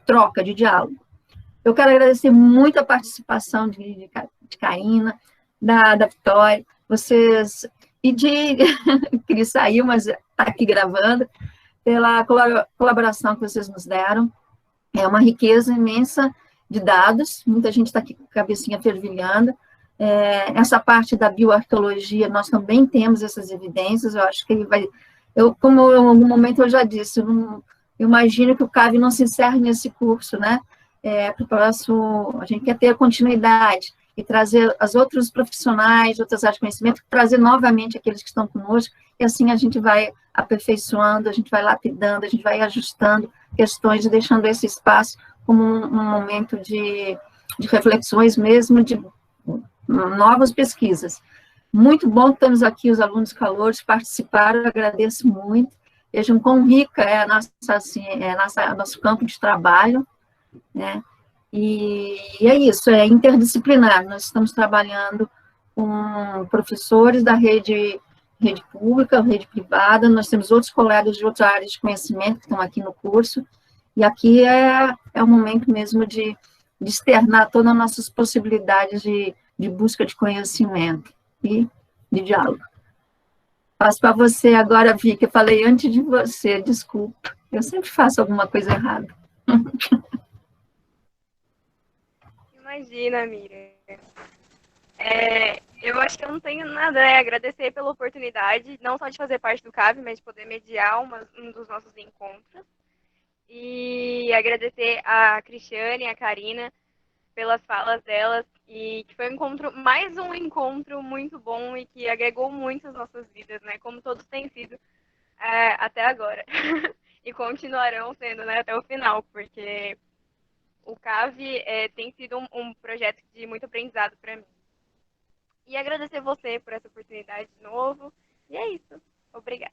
A: troca, de diálogo. Eu quero agradecer muito a participação de Karina, da Vitória, vocês, e de Cris saiu, mas está aqui gravando, pela colaboração que vocês nos deram. É uma riqueza imensa de dados, muita gente está aqui com a cabecinha fervilhando. Essa parte da bioarqueologia, nós também temos essas evidências, eu acho que ele vai... Como em algum momento eu já disse, eu imagino que o CAV não se encerre nesse curso, né? Para o próximo, a gente quer ter a continuidade e trazer as outros profissionais, outras áreas de conhecimento, trazer novamente aqueles que estão conosco, e assim a gente vai aperfeiçoando, a gente vai lapidando, a gente vai ajustando questões e deixando esse espaço como um momento de reflexões mesmo, de novas pesquisas. Muito bom que estamos aqui, os alunos calouros participaram, eu agradeço muito. Vejam quão rica é nosso campo de trabalho, né? E é isso, é interdisciplinar. Nós estamos trabalhando com professores da rede pública, rede privada, nós temos outros colegas de outras áreas de conhecimento que estão aqui no curso, e aqui é o momento mesmo de externar todas as nossas possibilidades de busca de conhecimento e de diálogo. Passo para você agora, Vi, que eu falei antes de você, desculpa. Eu sempre faço alguma coisa errada.
B: Imagina, Miriam. Eu acho que eu não tenho nada a agradecer pela oportunidade, não só de fazer parte do CAV, mas de poder mediar um dos nossos encontros. E agradecer a Cristiane e a Karina pelas falas delas, e que foi mais um encontro muito bom e que agregou muito às nossas vidas, né? Como todos têm sido até agora. E continuarão sendo, né, até o final, porque o CAV tem sido um projeto de muito aprendizado para mim. E agradecer você por essa oportunidade de novo. E é isso. Obrigada.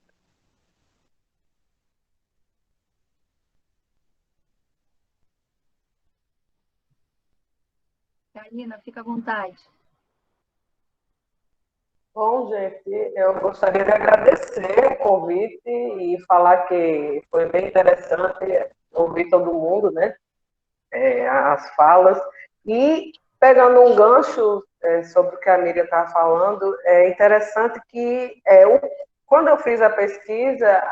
A: Karina, fica à vontade.
C: Bom, gente, eu gostaria de agradecer o convite e falar que foi bem interessante ouvir todo mundo, né? As falas. E pegando um gancho sobre o que a Miriam está falando, é interessante que quando eu fiz a pesquisa,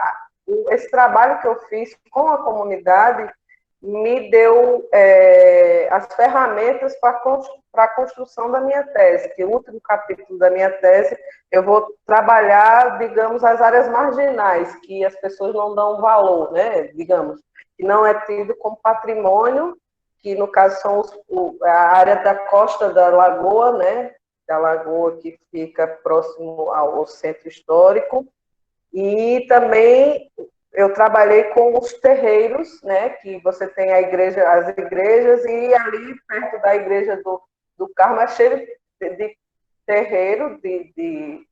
C: esse trabalho que eu fiz com a comunidade me deu as ferramentas para a construção da minha tese, que o último capítulo da minha tese eu vou trabalhar, digamos, as áreas marginais, que as pessoas não dão valor, né? Digamos, que não é tido como patrimônio, que no caso são a área da costa da lagoa, né? Da lagoa que fica próximo ao centro histórico, e também eu trabalhei com os terreiros, né, que você tem as igrejas, e ali perto da igreja do Carmo é cheio de terreiro de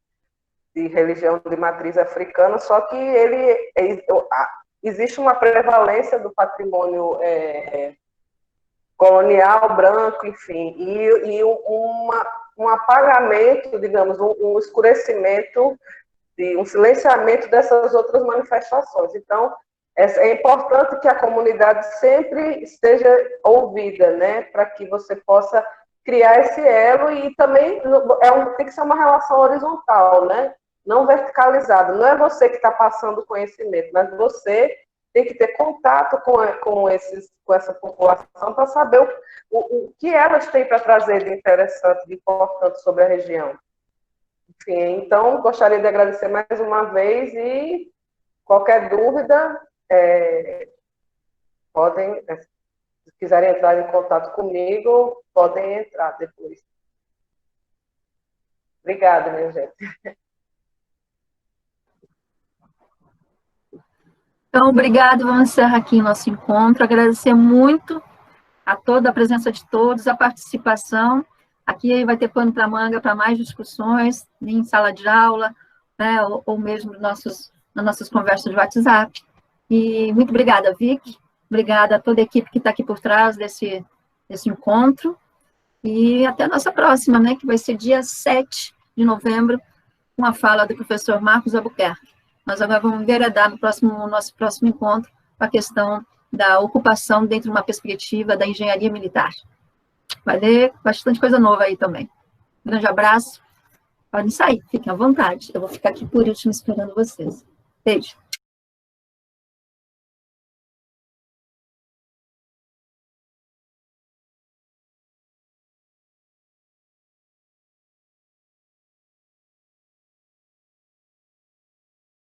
C: religião de matriz africana, só que existe uma prevalência do patrimônio colonial, branco, enfim, e um apagamento, digamos, um escurecimento, um silenciamento dessas outras manifestações. Então, é importante que a comunidade sempre esteja ouvida, né, para que você possa criar esse elo, e também tem que ser uma relação horizontal, né, não verticalizada. Não é você que está passando o conhecimento, mas você tem que ter contato com essa população para saber o que elas têm para trazer de interessante, de importante sobre a região. Enfim, então, gostaria de agradecer mais uma vez, e qualquer dúvida, podem, se quiserem entrar em contato comigo, podem entrar depois. Obrigada, minha gente.
A: Então, obrigado, vamos encerrar aqui o nosso encontro, agradecer muito a toda a presença de todos, a participação. Aqui vai ter pano para manga para mais discussões, em sala de aula, né, ou mesmo nas nossas conversas de WhatsApp. E muito obrigada, Vicky, obrigada a toda a equipe que está aqui por trás desse encontro, e até a nossa próxima, né, que vai ser dia 7 de novembro, com a fala do professor Marcos Albuquerque. Nós agora vamos enveredar no nosso próximo encontro a questão da ocupação dentro de uma perspectiva da engenharia militar. Vai ter bastante coisa nova aí também. Um grande abraço. Podem sair, fiquem à vontade. Eu vou ficar aqui por último esperando vocês. Beijo.